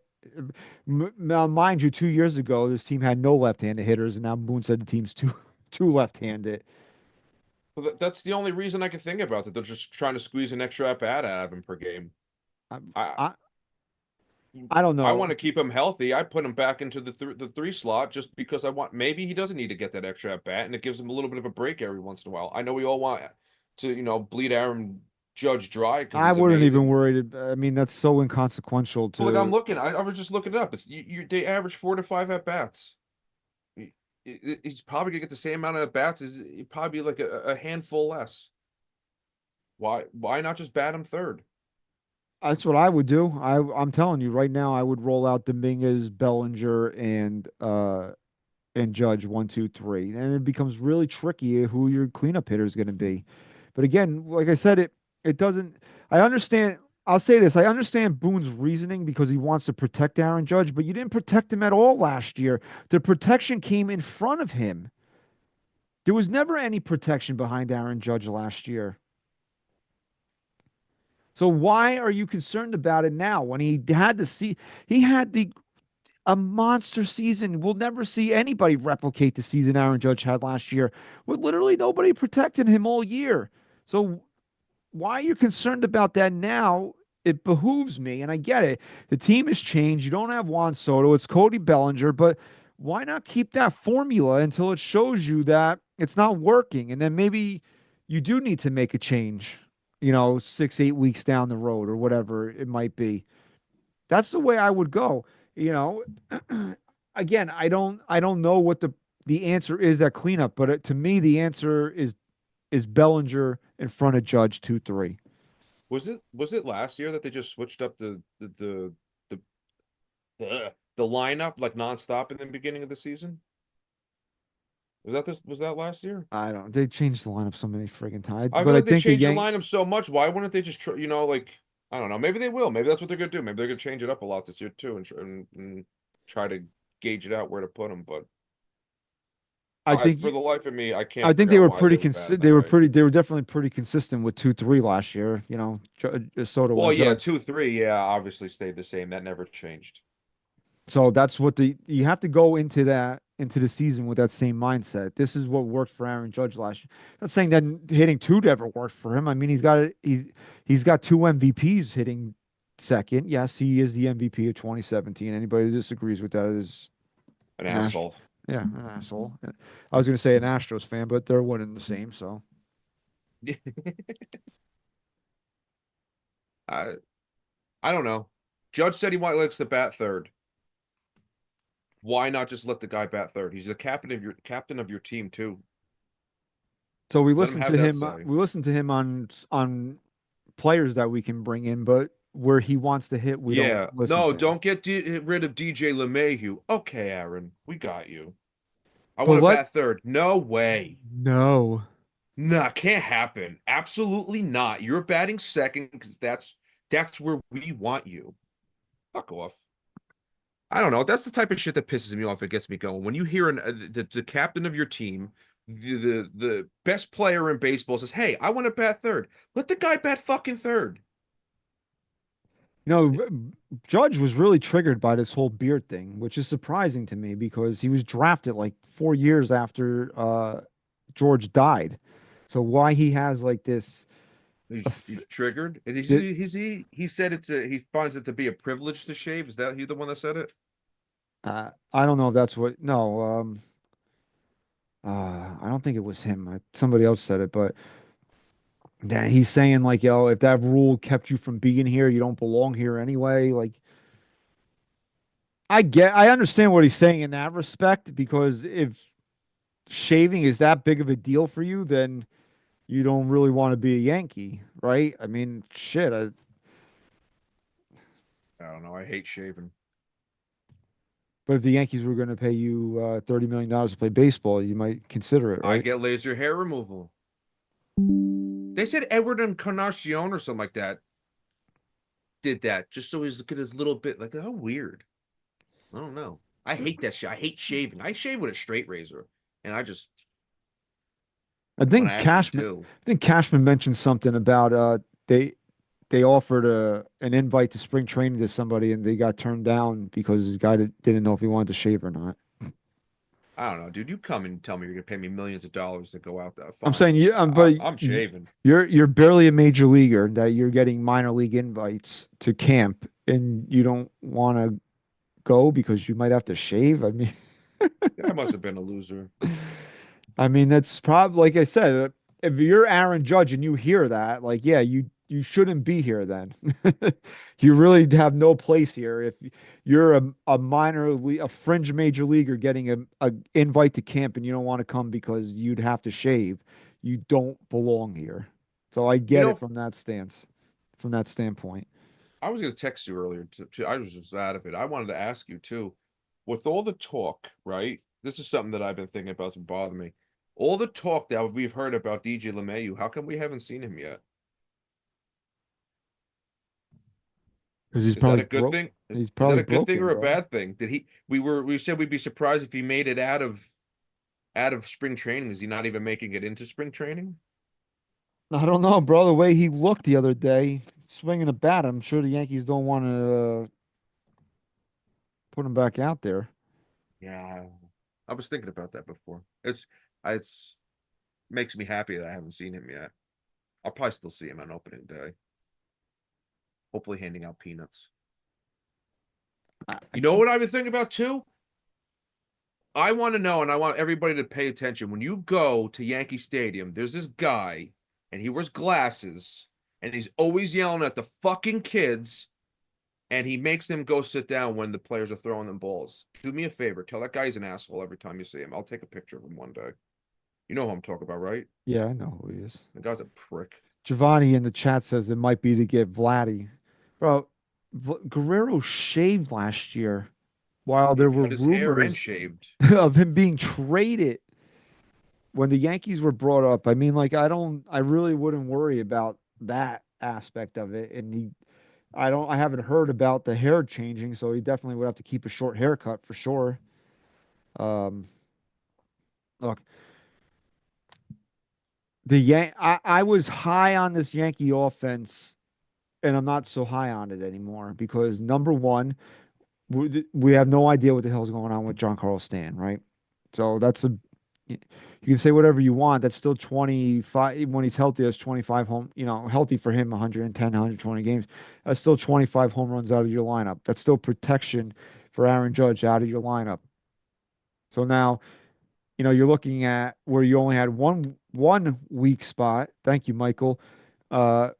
Now, mind you, 2 years ago, this team had no left-handed hitters, and now Boone said the team's too left-handed. Well, that's the only reason I can think about that. They're just trying to squeeze an extra at bat out of him per game. I, I I I don't I want know. to keep him healthy. I put him back into the 3 slot just because I want. Maybe he doesn't need to get that extra at bat, and it gives him a little bit of a break every once in a while. I know we all want to, bleed Aaron Judge dry because I he's wouldn't even amazing. worry. I mean, that's so inconsequential But like I'm to. looking, I was just looking it up. They average 4 to 5 at bats. He's probably gonna get the same amount of at bats as probably like a handful less. Why not just bat him third? That's what I would do. I'm telling you right now, I would roll out Dominguez, Bellinger, and Judge 1, 2, 3, and it becomes really tricky who your cleanup hitter is going to be. But again, like I said, it doesn't. I understand. I'll say this: I understand Boone's reasoning because he wants to protect Aaron Judge, but you didn't protect him at all last year. The protection came in front of him. There was never any protection behind Aaron Judge last year. So why are you concerned about it now when he had the a monster season? We'll never see anybody replicate the season Aaron Judge had last year with literally nobody protecting him all year. So why are you concerned about that now? It behooves me, and I get it. The team has changed. You don't have Juan Soto. It's Cody Bellinger, but why not keep that formula until it shows you that it's not working? And then maybe you do need to make a change, 6, 8 weeks down the road or whatever it might be. That's the way I would go. You know, again, I don't know what the answer is at cleanup, but to me, the answer is Bellinger in front of Judge 2-3. Was it last year that they just switched up the lineup like nonstop in the beginning of the season? Was that last year? I don't. They changed the lineup so many friggin' times, I but feel I like they think the changed the Yank. lineup so much. Why wouldn't they just like I don't know. Maybe they will. Maybe that's what they're gonna do. Maybe they're gonna change it up a lot this year too, and try to gauge it out where to put them. But I think for the life of me, I I can't think figure they out were why pretty they were bad in consi- they that were way. pretty they were definitely pretty consistent with 2-3 last year. Soto Well, and yeah, Judge. 2-3, yeah, obviously stayed the same. That never changed. So that's what you have to go into the season with that same mindset. This is what worked for Aaron Judge last year. Not saying that hitting two never worked for him. I mean, he's got two MVPs hitting second. Yes, he is the MVP of 2017. Anybody who disagrees with that is An an Ash. asshole. Yeah, an asshole. I was going to say an Astros fan, but they're one and the same. So I I don't know. Judge said he likes to bat third. Why not just let the guy bat third? He's the captain of your team too. so we Let him listened have to that him. say. We listened to him on players that we can bring in, but where he wants to hit, we don't Yeah. listen No, to him. don't get rid of DJ LeMahieu. Okay, Aaron, we got you. I But want to bat third. No way. no. Nah, can't happen. Absolutely not. You're batting second because that's where we want you. Fuck off. I don't know. That's the type of shit that pisses me off. It gets me going. When you hear the captain of your team, the best player in baseball says, "Hey, I want to bat third." Let the guy bat fucking third. You know, Judge was really triggered by this whole beard thing, which is surprising to me because he was drafted like 4 years after George died. So why he has like this, He's triggered. And thi- he said he finds it to be a privilege to shave. Is that he the one that said it? I don't know if that's what, no, I don't think it was him. Somebody else said it, but yeah, he's saying like, yo, if that rule kept you from being here, you don't belong here anyway. Like, I understand what he's saying in that respect because if shaving is that big of a deal for you, then you don't really want to be a Yankee, right? I mean, shit. I don't know. I hate shaving. But if the Yankees were going to pay you $30 million to play baseball, you might consider it, I right? get laser hair removal. They said Edward Encarnacion or something like that did that just so he's get his little bit like how weird. I don't know. I hate that shit. I hate shaving. I shave with a straight razor, and I just I when I think actually Cashman. do. I think Cashman mentioned something about they they offered an invite to spring training to somebody and they got turned down because the guy didn't know if he wanted to shave or not. I don't know, dude. You come and tell me you're gonna pay me millions of dollars to go out there. I'm Fine. saying, yeah, but I'm shaving. you're barely a major leaguer that you're getting minor league invites to camp and you don't want to go because you might have to shave. I mean, I must have been a loser. I mean that's probably like I said, if you're Aaron Judge and you hear that, like, yeah, you shouldn't be here then. You really have no place here if you're a minor league, a fringe major leaguer getting a invite to camp and you don't want to come because you'd have to shave. You don't belong here. So I You get it know, from that from that standpoint. I was gonna text you earlier. I was just out of it. I wanted to ask you too, with all the talk, right? This is something that I've been thinking about to bother me. All the talk that we've heard about DJ LeMahieu, how come we haven't seen him yet? Because he's Is that probably a good broke. thing? He's Is that probably a good thing broken, or a bro. bad thing? Did he? We said we'd be surprised if he made it out of spring training. Is he not even making it into spring training? I don't know, bro. The way he looked the other day, swinging a bat, I'm sure the Yankees don't want to put him back out there. Yeah, I was thinking about that before. It's makes me happy that I haven't seen him yet. I'll probably still see him on opening day. Hopefully, handing out peanuts. I You know can't. what I've been thinking about too? I want to know, and I want everybody to pay attention. When you go to Yankee Stadium, there's this guy, and he wears glasses, and he's always yelling at the fucking kids, and he makes them go sit down when the players are throwing them balls. Do me a favor, tell that guy he's an asshole every time you see him. I'll take a picture of him one day. You know who I'm talking about, right? Yeah, I know who he is. The guy's a prick. Giovanni in the chat says it might be to get Vladdy. Bro, Guerrero shaved last year while He there were cut his hair and rumors shaved. of him being traded when the Yankees were brought up. I mean, like, I really wouldn't worry about that aspect of it. And I haven't heard about the hair changing, so he definitely would have to keep a short haircut for sure. Um, look, I was high on this Yankee offense, and I'm not so high on it anymore because number one, we have no idea what the hell's going on with Giancarlo Stanton, right? So you can say whatever you want. That's still 25 when he's healthy. That's 25 home, healthy for him, 110, 120 games. That's still 25 home runs out of your lineup. That's still protection for Aaron Judge out of your lineup. So now, you're looking at where you only had one weak spot. Thank you, Michael. Uh,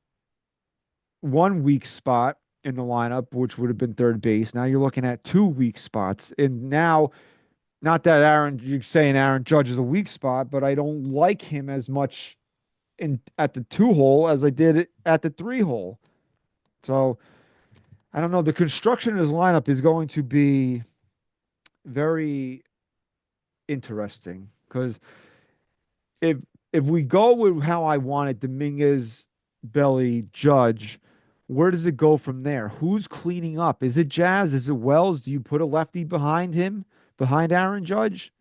one weak spot in the lineup, which would have been third base. Now you're looking at two weak spots. And now, not that you're saying Aaron Judge is a weak spot, but I don't like him as much in at the two hole as I did at the three hole. So I don't know. The construction of his lineup is going to be very interesting because if if we go with how I wanted Dominguez, Belly, Judge, where does it go from there? Who's cleaning up? Is it Jazz? Is it Wells? Do you put a lefty behind him, behind Aaron Judge?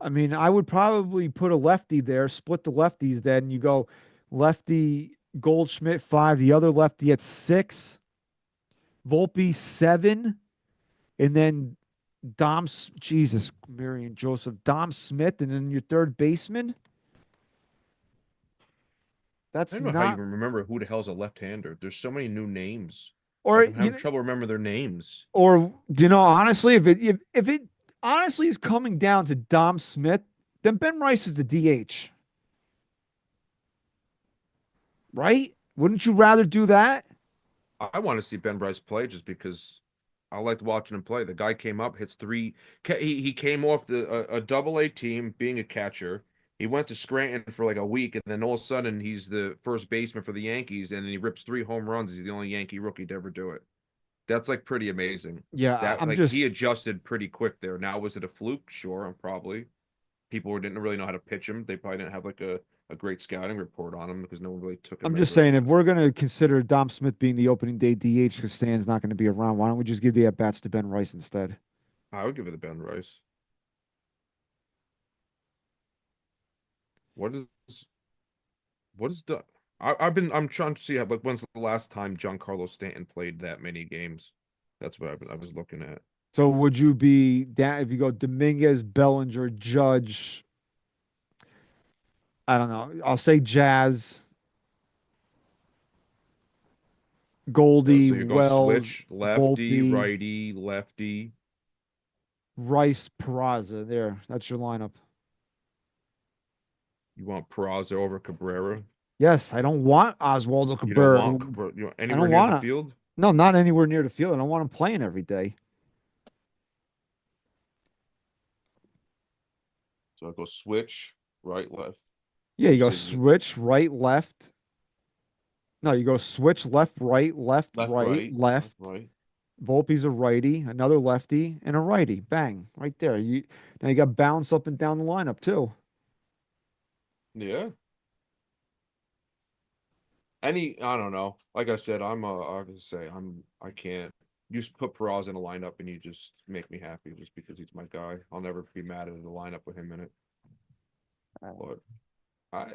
I mean, I would probably put a lefty there, split the lefties. Then you go lefty Goldschmidt 5, the other lefty at 6, Volpe 7, and then Jesus, Marion Joseph, Dom Smith, and then your third baseman. I That's don't know how you not, even remember who the hell's a left-hander. There's so many new names. or Like I'm having trouble remembering their names. honestly, if it honestly is coming down to Dom Smith, then Ben Rice is the DH, right? Wouldn't you rather do that? I want to see Ben Bryce play just because I liked watching him play. The guy came up, hits three. He came off a double A team being a catcher. He went to Scranton for like a week, and then all of a sudden he's the first baseman for the Yankees, and then he rips 3 home runs. He's the only Yankee rookie to ever do it. That's like pretty amazing. Yeah, That I'm like he just adjusted pretty quick there. Now was it a fluke? Sure, probably. People who didn't really know how to pitch him. They probably didn't have like a great scouting report on him because no one really took him I'm as just a. saying if we're gonna consider Dom Smith being the opening day DH because Stan's not going to be around, why don't we just give the at bats to Ben Rice instead? I would give it to Ben Rice. What is what is the I'm trying to see how like when's the last time Giancarlo Stanton played that many games? That's what I was looking at. So would you be down if you go Dominguez, Bellinger, Judge? I don't know. I'll say Jazz, Goldie, So you're going Wells, switch lefty, Volpe, righty, lefty. Rice, Peraza. There, that's your lineup. You want Peraza over Cabrera. Yes, I don't want Oswaldo You don't Cabrera. want Cabrera I anywhere don't near the want to. field. No, not anywhere near the field. I don't want him playing every day. So I go switch right, left. Yeah, you go Say switch right, left. No, you go switch left, right, left, left, right, right, left, left, right. Volpe's a righty, another lefty, and a righty. Bang, right there. Now you got balance up and down the lineup too. Yeah. I don't know. Like I said, I can say I can't. You just put Peraz in a lineup and you just make me happy just because he's my guy. I'll never be mad at the lineup with him in it. But I,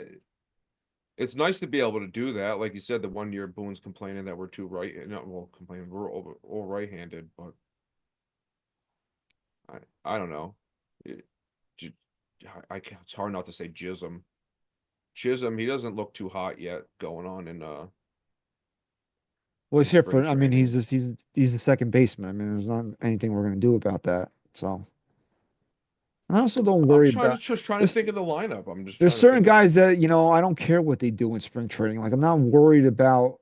it's nice to be able to do that. Like you said, the 1 year Boone's complaining that we're too right, not well complaining we're all right-handed, but I don't know. It, j- it's hard not to say Chisholm. Chisholm, he doesn't look too hot yet going on Well, in he's here spring for. I mean, training. he's the second baseman. I mean, there's not anything we're gonna do about that. So I also don't worry about. Just trying to There's think of the lineup. I'm just there's trying to certain think of guys that I don't care what they do in spring training. Like I'm not worried about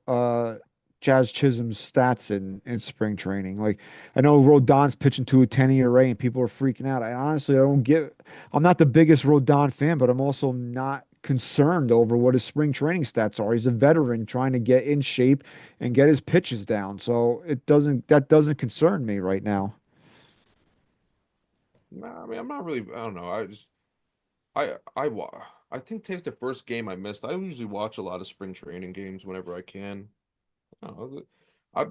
Jazz Chisholm's stats in spring training. Like I know Rodon's pitching to a 10 ERA and people are freaking out. I honestly I don't get. I'm not the biggest Rodon fan, but I'm also not concerned over what his spring training stats are. He's a veteran trying to get in shape and get his pitches down. So that doesn't concern me right now. Nah, I mean, I'm not really. I don't know. I think today's the first game I missed. I usually watch a lot of spring training games whenever I can. I don't know. I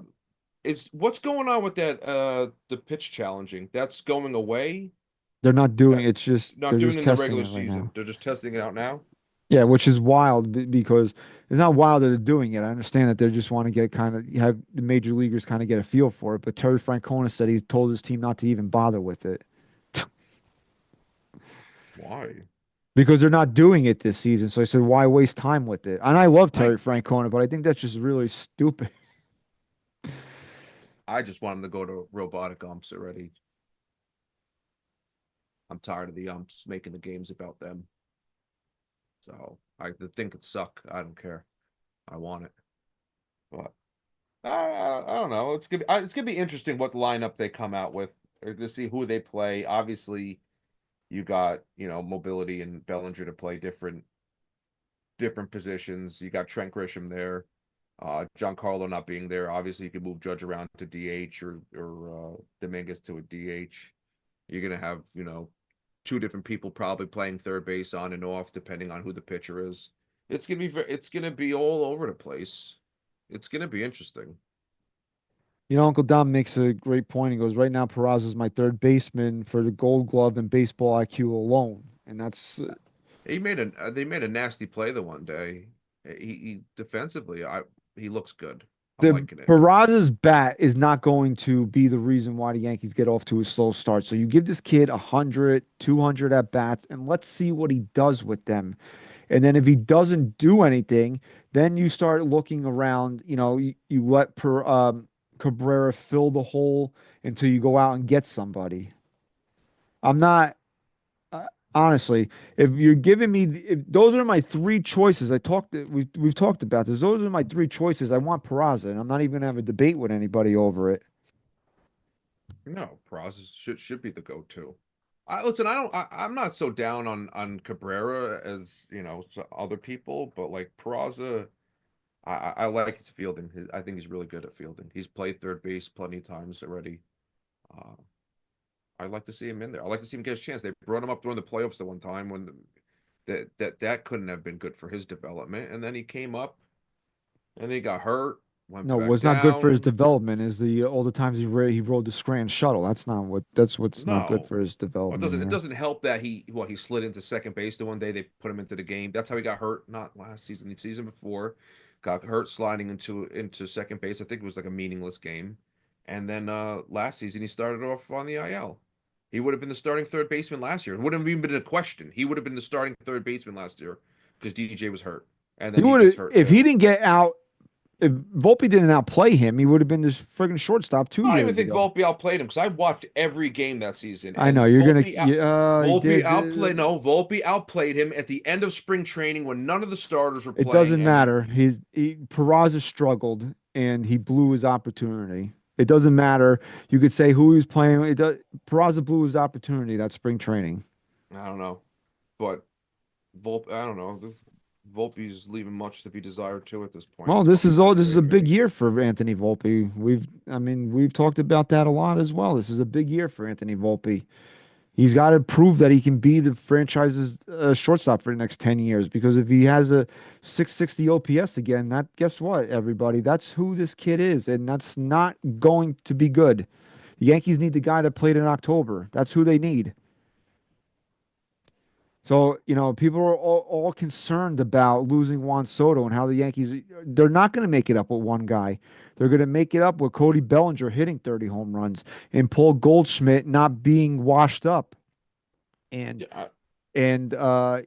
it's what's going on with that the pitch challenging. That's going away. They're not doing That it's just not they're doing just it in the testing regular it right now. season. They're just testing it out now. Yeah, which is wild because it's not wild that they're doing it. I understand that they just want to get kind of have the major leaguers kind of get a feel for it. But Terry Francona said he told his team not to even bother with it Why? because they're not doing it this season. So I said, why waste time with it? And I love I Terry Francona, but I think that's just really stupid. I just want them to go to robotic umps already. I'm tired of the umps making the games about them. So I think it suck. I don't care. I want it. But I don't know. It's gonna be interesting what lineup they come out with to see who they play. Obviously, you got mobility and Bellinger to play different positions. You got Trent Grisham there. Giancarlo not being there. Obviously, you can move Judge around to DH or Dominguez to a DH. You're gonna have two different people probably playing third base on and off depending on who the pitcher is. It's gonna be all over the place. It's gonna be interesting. Uncle Dom makes a great point. He goes, right now, Peraza is my third baseman for the Gold Glove and baseball IQ alone, and that's They made a nasty play the one day. He defensively, he looks good. I'm the liking it. Peraza's bat is not going to be the reason why the Yankees get off to a slow start. So you give this kid 100, 200 at bats, and let's see what he does with them. And then if he doesn't do anything, then you start looking around. You let Cabrera fill the hole until you go out and get somebody. I'm not. Honestly, if you're giving me, if those are my three choices, we've talked about this. Those are my three choices. I want Peraza, and I'm not even gonna have a debate with anybody over it. No, Praz should be the go-to. I listen. I don't. I'm not so down on Cabrera as other people, but like Peraza, I like his fielding. I think he's really good at fielding. He's played third base plenty of times already. Uh, I'd like to see him in there. I'd like to see him get his chance. They brought him up during the playoffs the one time when that couldn't have been good for his development, and then he came up and then he got hurt, went No, back what's not good for his down. development is the all the times he rode the Scranton shuttle. That's what's not good No. for his Well, development it here. doesn't help that he slid into second base the one day they put him into the game. That's how he got hurt, not last season, the season before. Got hurt sliding into second base. I think it was like a meaningless game. And then last season he started off on the IL. He would have been the starting third baseman last year. It wouldn't have even been a question. He would have been the starting third baseman last year because DJ was hurt. And He then he would gets have hurt if he too. didn't get out. If Volpe didn't outplay him, he would have been this friggin' shortstop two I don't even years think ago. Volpe outplayed him because I watched every game that season, I know and you're gonna. He Volpe did. outplayed no Volpe outplayed him at the end of spring training when none of the starters were It playing, doesn't and matter. Peraza struggled and he blew his opportunity. It doesn't matter. You could say who he was playing. Peraza blew his opportunity that spring training. I don't know, but Volpe I don't know. Volpe's leaving much to be desired too at this point. Well, He's fucking this is a big deteriorating. year for Anthony Volpe. I mean, we've talked about that a lot as well. This is a big year for Anthony Volpe. He's got to prove that he can be the franchise's shortstop for the next 10 years. Because if he has a 660 OPS again, that guess what, everybody? That's who this kid is, and that's not going to be good. The Yankees need the guy that played in October. That's who they need. So, people are all concerned about losing Juan Soto and how the Yankees, they're not going to make it up with one guy. They're going to make it up with Cody Bellinger hitting 30 home runs and Paul Goldschmidt not being washed up. And Yeah,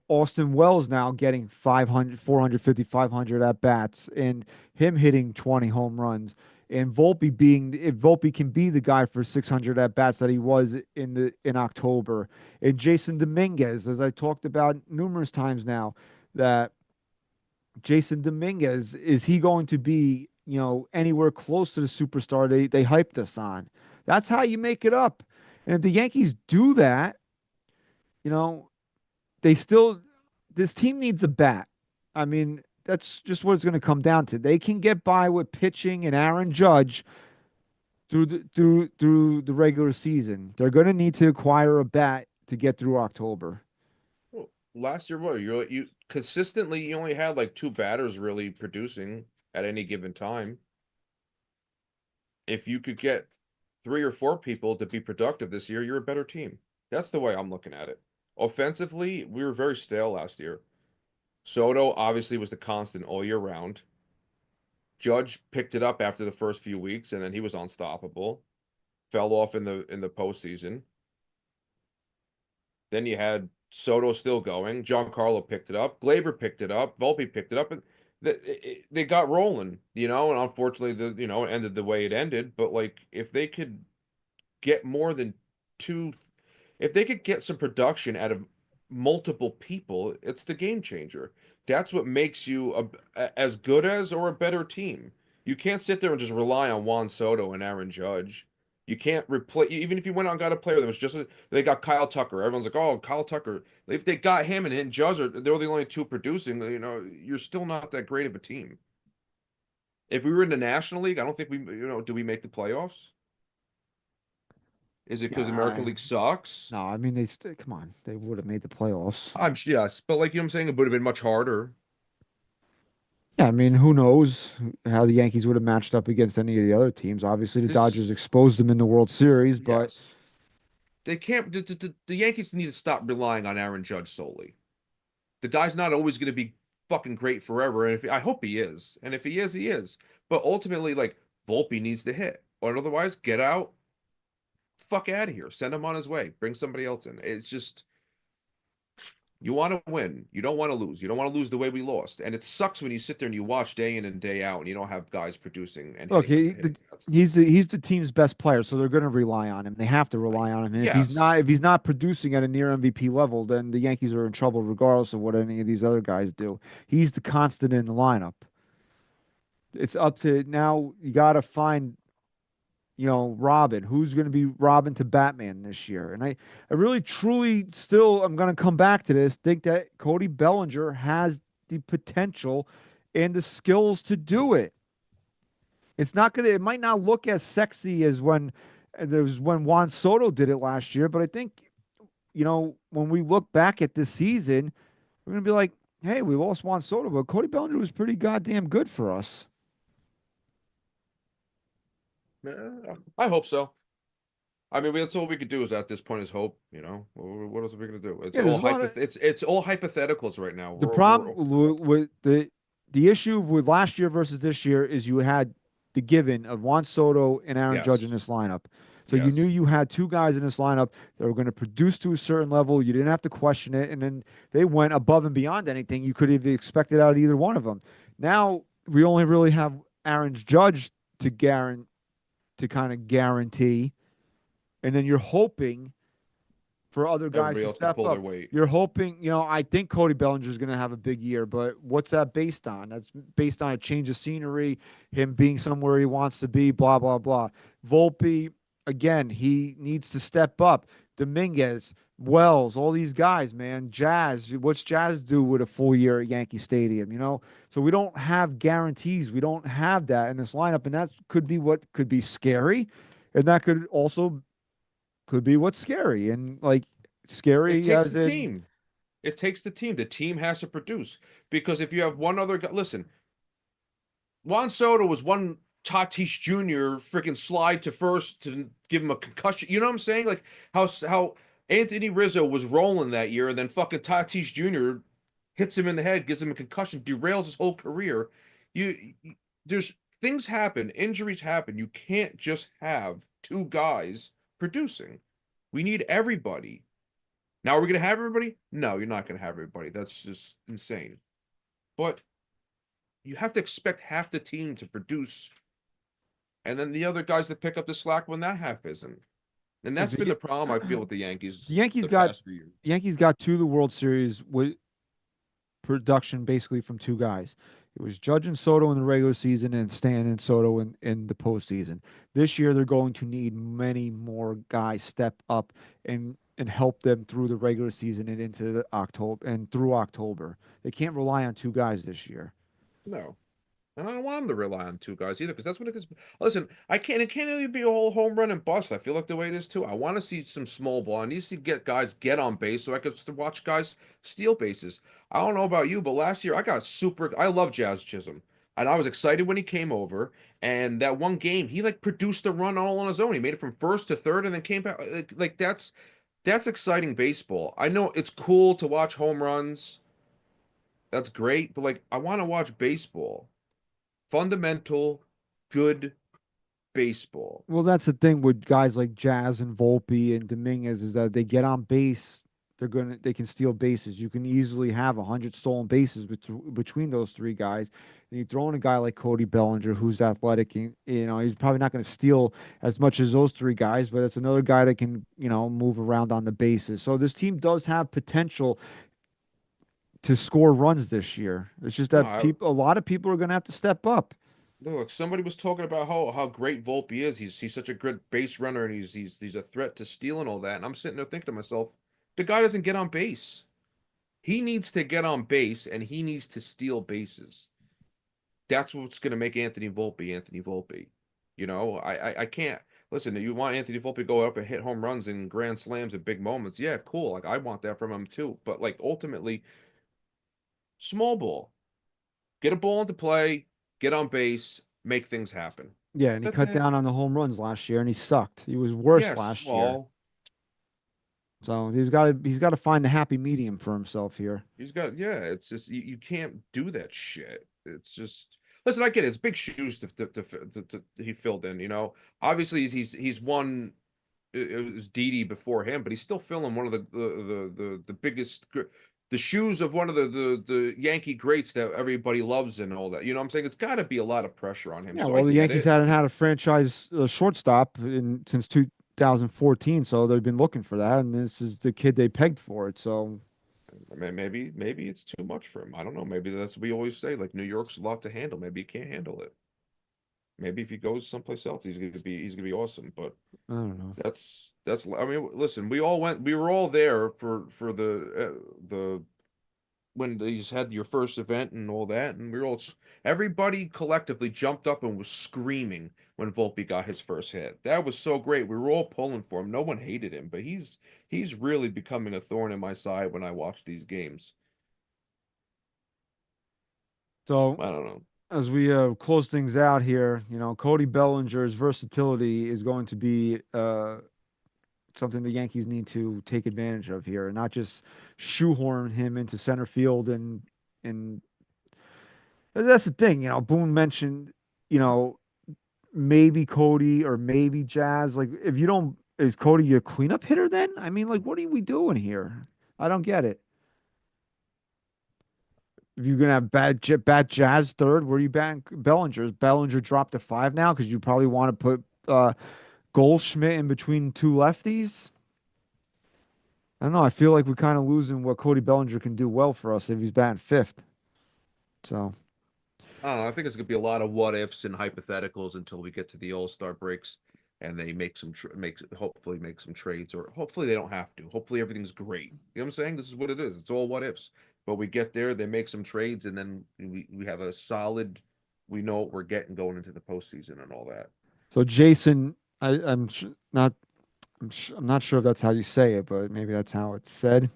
Austin Wells now getting 500, 450, 500 at bats and him hitting 20 home runs. And Volpe if Volpe can be the guy for 600 at bats that he was in October. And Jason Dominguez, as I talked about numerous times now, that Jason Dominguez, is he going to be, anywhere close to the superstar they hyped us on? That's how you make it up. And if the Yankees do that, you know, they still this team needs a bat. I mean, that's just what it's going to come down to. They can get by with pitching and Aaron Judge through the regular season. They're going to need to acquire a bat to get through October. well, last year, what you consistently you only had like two batters really producing at any given time. If you could get three or four people to be productive this year, you're a better team. That's the way I'm looking at it. Offensively, we were very stale last year. Soto obviously was the constant all year round. Judge picked it up after the first few weeks, and then he was unstoppable. Fell off in the postseason. Then you had Soto still going. Giancarlo picked it up. Glaber picked it up. Volpe picked it up, and they got rolling, And unfortunately, it ended the way it ended. But like, if they could get more than two, if they could get some production out of multiple people, it's the game changer. That's what makes you as good as or a better team. You can't sit there and just rely on Juan Soto and Aaron Judge. You can't replace, even if you went out and got a player that was they got Kyle Tucker. Everyone's like, oh, Kyle Tucker. If they got him and Judge, they're the only two producing, you're still not that great of a team. If we were in the National League, I don't think do we make the playoffs? Is it because the American Yeah, League sucks? no, I mean come on, they would have made the playoffs. Yes, but like I'm saying, it would have been much harder. Yeah, I mean, who knows how the Yankees would have matched up against any of the other teams? Obviously, the Dodgers This, exposed them in the World Series, but yes, they can't. The Yankees need to stop relying on Aaron Judge solely. The guy's not always going to be fucking great forever, and if I hope he is, and if he is, he is. But ultimately, like Volpe needs to hit, or otherwise, get out, fuck out of here, send him on his way, bring somebody else in. It's just you want to win, you don't want to lose. You don't want to lose the way we lost, and it sucks when you sit there and you watch day in and day out, and you don't have guys producing and look, hitting. he's the team's best player, so they're going to rely on him. They have to rely on him. And Yes. if he's not producing at a near MVP level, then the Yankees are in trouble regardless of what any of these other guys do. He's the constant in the lineup. It's up to now. You got to find Robin. Who's going to be Robin to Batman this year? And I really, truly, still, I'm going to come back to this. Think that Cody Bellinger has the potential and the skills to do it. It's not going to. It might not look as sexy as when Juan Soto did it last year, but I think when we look back at this season, we're going to be like, hey, we lost Juan Soto, but Cody Bellinger was pretty goddamn good for us. I hope so. I mean, that's all we could do is at this point is hope. What else are we gonna do? It's Yeah, all there's a lot of it's all hypotheticals right now. the problem with the issue with last year versus this year is you had the given of Juan Soto and Aaron Judge in Yes, this lineup. So you knew yes, you had two guys in this lineup that were going to produce to a certain level. You didn't have to question it, and then they went above and beyond anything you could have expected out of either one of them. Now we only really have Aaron's Judge to kind of guarantee, and then you're hoping for other guys everybody to else can step pull their up. weight. You're hoping, I think Cody Bellinger is going to have a big year, but what's that based on? That's based on a change of scenery, him being somewhere he wants to be, blah, blah, blah. Volpe, again, he needs to step up. Dominguez, Wells, all these guys, man. Jazz, what's Jazz do with a full year at Yankee Stadium, you know? So we don't have guarantees. We don't have that in this lineup, and that could be what could be scary, and that could also could be what's scary, and like It scary takes as the in team. It takes the team. The team has to produce because if you have one other guy, listen, Juan Soto was one Tatis Jr. freaking slide to first to give him a concussion. You know what I'm saying? Like how Anthony Rizzo was rolling that year, and then fucking Tatis Jr. hits him in the head, gives him a concussion, derails his whole career. You there's things happen, injuries happen. You can't just have two guys producing. We need everybody. Now, are we gonna have everybody? No, you're not gonna have everybody. That's just insane. But you have to expect half the team to produce, and then the other guys to pick up the slack when that half isn't. And like that's been the problem I feel with the The Yankees Yankees the got past few years. the Yankees got to the World Series with production basically from two guys. It was Judge and Soto in the regular season and Stanton and Soto in the postseason. This year they're going to need many more guys step up and help them through the regular season and into the October and through October. They can't rely on two guys this year. No. And I don't want them to rely on two guys either, because that's what it is. Listen, it can't really be a whole home run and bust. I feel like the way it is too. I want to see some small ball. I need to see get guys get on base so I could watch guys steal bases. I don't know about you, but last year I love Jazz Chisholm. And I was excited when he came over. And that one game, he like produced a run all on his own. He made it from first to third and then came back. Like that's exciting baseball. I know it's cool to watch home runs. That's great, but like I want to watch baseball. Fundamental, good baseball. Well, that's the thing with guys like Jazz and Volpe and Dominguez is that they get on base, they can steal bases. You can easily have 100 stolen bases between those three guys. And you throw in a guy like Cody Bellinger, who's athletic, and he's probably not going to steal as much as those three guys, but it's another guy that can move around on the bases. So this team does have potential to score runs this year. It's just No, that a lot of people are going to have to step up. look, somebody was talking about how great Volpe is. He's such a good base runner, and he's a threat to steal and all that. And I'm sitting there thinking to myself, the guy doesn't get on base. He needs to get on base, and he needs to steal bases. That's what's going to make Anthony Volpe Anthony Volpe. I can't listen. You want Anthony Volpe to go up and hit home runs and grand slams at big moments? Yeah, cool. Like I want that from him too. But like ultimately, small ball. Get a ball into play, get on base, make things happen. Yeah, and he That's cut it. down on the home runs last year, and he sucked. He was worse Yes, last year. small. So he's got to find the happy medium for himself here. He's got yeah. It's just you can't do that shit. It's just listen. I get it. It's big shoes he filled in. Obviously he's won. It was Didi before him, but he's still filling one of the biggest the shoes of one of the Yankee greats that everybody loves and all that. You know what I'm saying? It's got to be a lot of pressure on him. Yeah, So I well, the get Yankees it. hadn't had a franchise shortstop since 2014, so they've been looking for that, and this is the kid they pegged for it. So I mean, maybe it's too much for him. I don't know. Maybe that's what we always say. Like New York's a lot to handle. Maybe he can't handle it. Maybe if he goes someplace else, he's gonna be awesome. But I don't know. that's. I mean, listen, we all went. We were all there for the when you had your first event and all that, and we were all everybody collectively jumped up and was screaming when Volpe got his first hit. That was so great. We were all pulling for him. No one hated him, but he's really becoming a thorn in my side when I watch these games. So I don't know. as we close things out here, Cody Bellinger's versatility is going to be something the Yankees need to take advantage of here, and not just shoehorn him into center field and that's the thing. Boone mentioned, you know, maybe Cody or maybe Jazz. Like, if you don't, is Cody your cleanup hitter then? I mean, like, what are we doing here? I don't get it. If you're gonna have bad Jazz third, where are you batting Bellinger? Is Bellinger dropped to five now because you probably want to put Goldschmidt in between two lefties? I don't know. I feel like we're kind of losing what Cody Bellinger can do well for us if he's batting fifth. So, I don't know. I think it's gonna be a lot of what ifs and hypotheticals until we get to the All-Star breaks. and they hopefully make some trades, or hopefully they don't have to. Hopefully everything's great. You know what I'm saying? This is what it is. It's all what ifs. But we get there, they make some trades, and then we have a solid. We know what we're getting going into the postseason and all that. So Jason, not I'm not sure if that's how you say it, but maybe that's how it's said.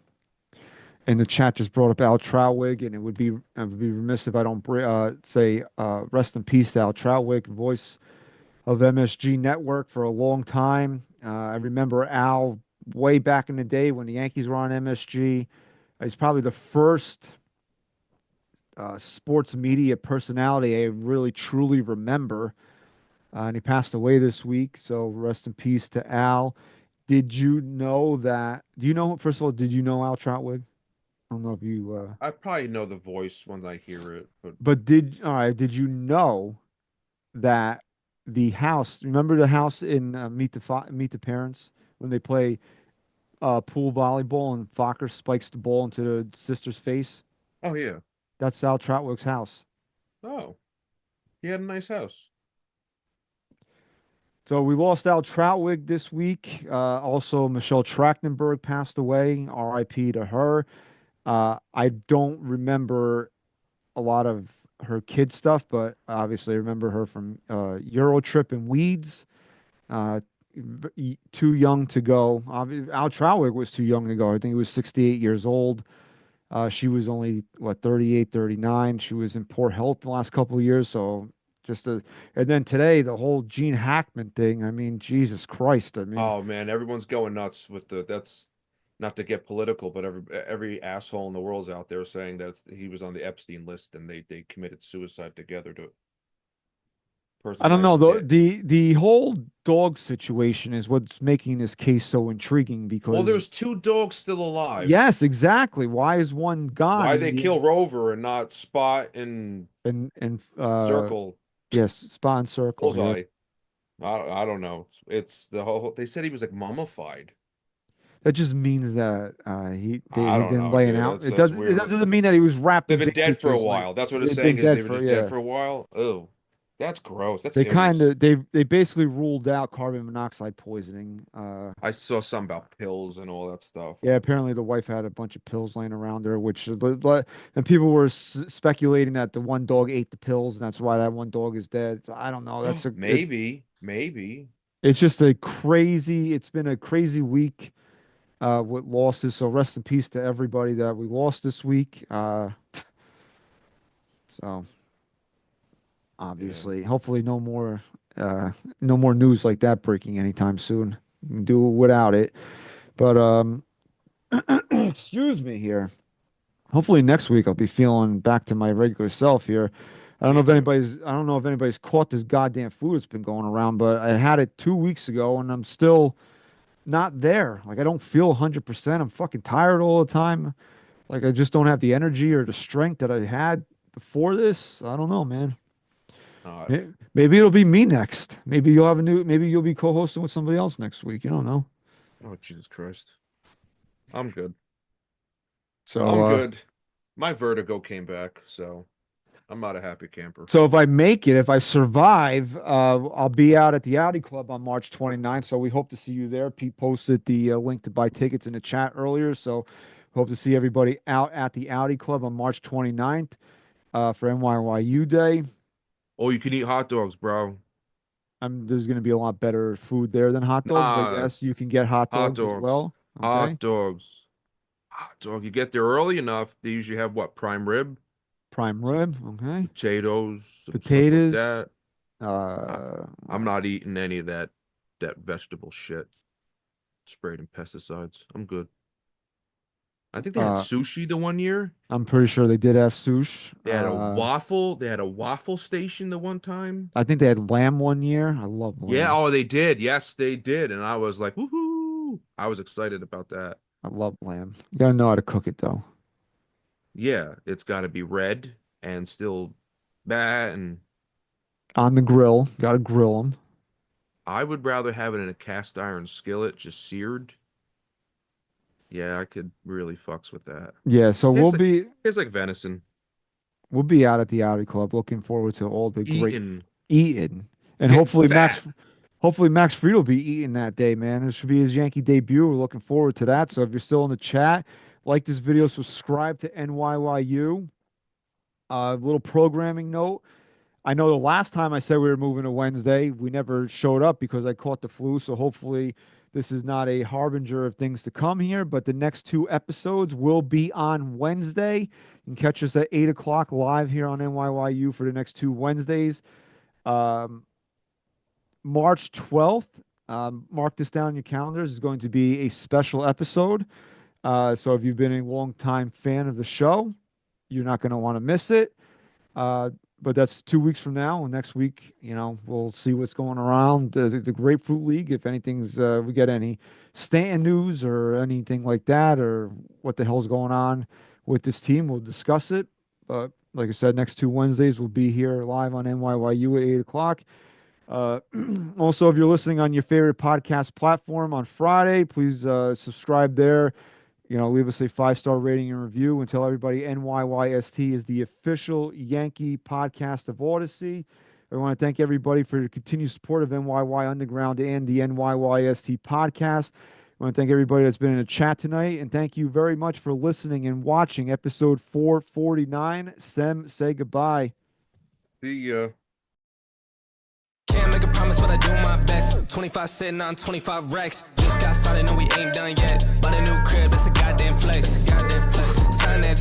And the chat just brought up Al Trowig, and I would be remiss if I don't say rest in peace to Al Trowig, voice of MSG Network for a long time. I remember Al way back in the day when the Yankees were on MSG. He's probably the first sports media personality I really truly remember. And he passed away this week, so rest in peace to Al. Did you know that? Do you know, first of all, did you know Al Trotwood? I don't know if you, I probably know the voice when I hear it, but all right, did you know that the house, remember the house in Meet the Parents when they play pool volleyball and Fokker spikes the ball into the sister's face? oh yeah, That's Al Trotwood's house. oh, he had a nice house. So we lost Al Troutwig this week. Also, Michelle Trachtenberg passed away. R.I.P. to her. I don't remember a lot of her kid stuff, but obviously I remember her from Euro Trip and Weeds. Too young to go. Al Troutwig was too young to go. I think he was 68 years old. She was only, what, 38, 39. She was in poor health the last couple of years, so and then today the whole Gene Hackman thing. I mean, Jesus Christ. I mean, Oh man, everyone's going nuts with that's not to get political, but every asshole in the world's out there saying that he was on the Epstein list and they committed suicide together to I don't know. personalized hit. The whole dog situation is what's making this case so intriguing Well, because there's two dogs still alive. yes, exactly. Why is one gone Why they kill Rover and not Spot and and Circle? yes, Spawn Circle, yeah. Bullseye. I don't know. It's the whole. They said he was like mummified. That just means that I he don't didn't know, lay it dude. out. That's It weird. doesn't mean that he was wrapped They've in been dead for a bandages, like while. That's what it's they've saying been is dead they were for, just dead yeah. for a while. Oh, that's gross. That's They kind ooze. of they basically ruled out carbon monoxide poisoning. I saw some about pills and all that stuff. Yeah, apparently the wife had a bunch of pills laying around her, which and people were speculating that the one dog ate the pills, and that's why that one dog is dead. I don't know. Maybe. It's just a crazy. It's been a crazy week with losses. So rest in peace to everybody that we lost this week. So Yeah, obviously, hopefully, no more news like that breaking anytime soon. We can do without it, but excuse me here. Hopefully next week I'll be feeling back to my regular self here. me too. I don't know if anybody's caught this goddamn flu that's been going around, but I had it 2 weeks ago and I'm still not there. Like I don't feel 100%. I'm fucking tired all the time. Like I just don't have the energy or the strength that I had before this. I don't know, man. Uh, Maybe it'll be me next. Maybe you'll be co-hosting with somebody else next week. You don't know. oh Jesus Christ, I'm good. So, I'm good. My vertigo came back, so I'm not a happy camper. So if I make it, if I survive, I'll be out at the Audi Club on March 29th. So we hope to see you there. Pete posted the link to buy tickets in the chat earlier. So hope to see everybody out at the Audi Club on March 29th for NYYU Day. Oh, you can eat hot dogs, bro. There's going to be a lot better food there than hot dogs, but Nah, yes, you can get hot hot dogs as dogs. well. Okay. Hot dogs. Hot dog. You get there early enough, they usually have what? Prime rib, Prime rib. Okay. potatoes, some stuff like Potatoes. that. I'm not eating any of that vegetable shit sprayed in pesticides. I'm good. I think they had uh, sushi the one year. I'm pretty sure they did have sushi. They had a waffle station the one time. I think they had lamb one year. I love Yeah, lamb. oh, they did. Yes, they did. And I was like, woohoo. I was excited about that. I love lamb. You gotta know how to cook it though. Yeah, it's got to be red and still bad. And On the grill, gotta grill them. I would rather have it in a cast iron skillet, just seared. Yeah, I could really fucks with that. Yeah, so It's like venison. we'll be out at the Audi Club. Looking forward to all the great Eaten. eating, and Getting fat. hopefully Max Fried will be eating that day, man. It should be his Yankee debut. We're looking forward to that. So if you're still in the chat, like this video, subscribe to NYYU. Little programming note. I know the last time I said we were moving to Wednesday, we never showed up because I caught the flu. So hopefully this is not a harbinger of things to come here. But the next 2 episodes will be on Wednesday. You can catch us at 8 o'clock live here on NYYU for the next 2 Wednesdays. March 12th, mark this down in your calendars, is going to be a special episode. So if you've been a long-time fan of the show, you're not going to want to miss it. But that's 2 weeks from now. And next week, we'll see what's going around the Grapefruit League. If anything's, we get any Stanton news or anything like that, or what the hell's going on with this team, we'll discuss it. But like I said, next 2 Wednesdays, we'll be here live on NYYU at 8 o'clock. Also, if you're listening on your favorite podcast platform on Friday, please subscribe there. Leave us a 5-star rating and review, and tell everybody NYYST is the official Yankee podcast of Odyssey. I want to thank everybody for your continued support of NYY Underground and the NYYST podcast. I want to thank everybody that's been in the chat tonight, and thank you very much for listening and watching episode 449. Sem, say goodbye. See ya. Can't make a promise, but I do my best. 25 sitting on 25 racks. Just got started, no, we ain't done yet. Bought a new crib, that's a goddamn flex. Sign that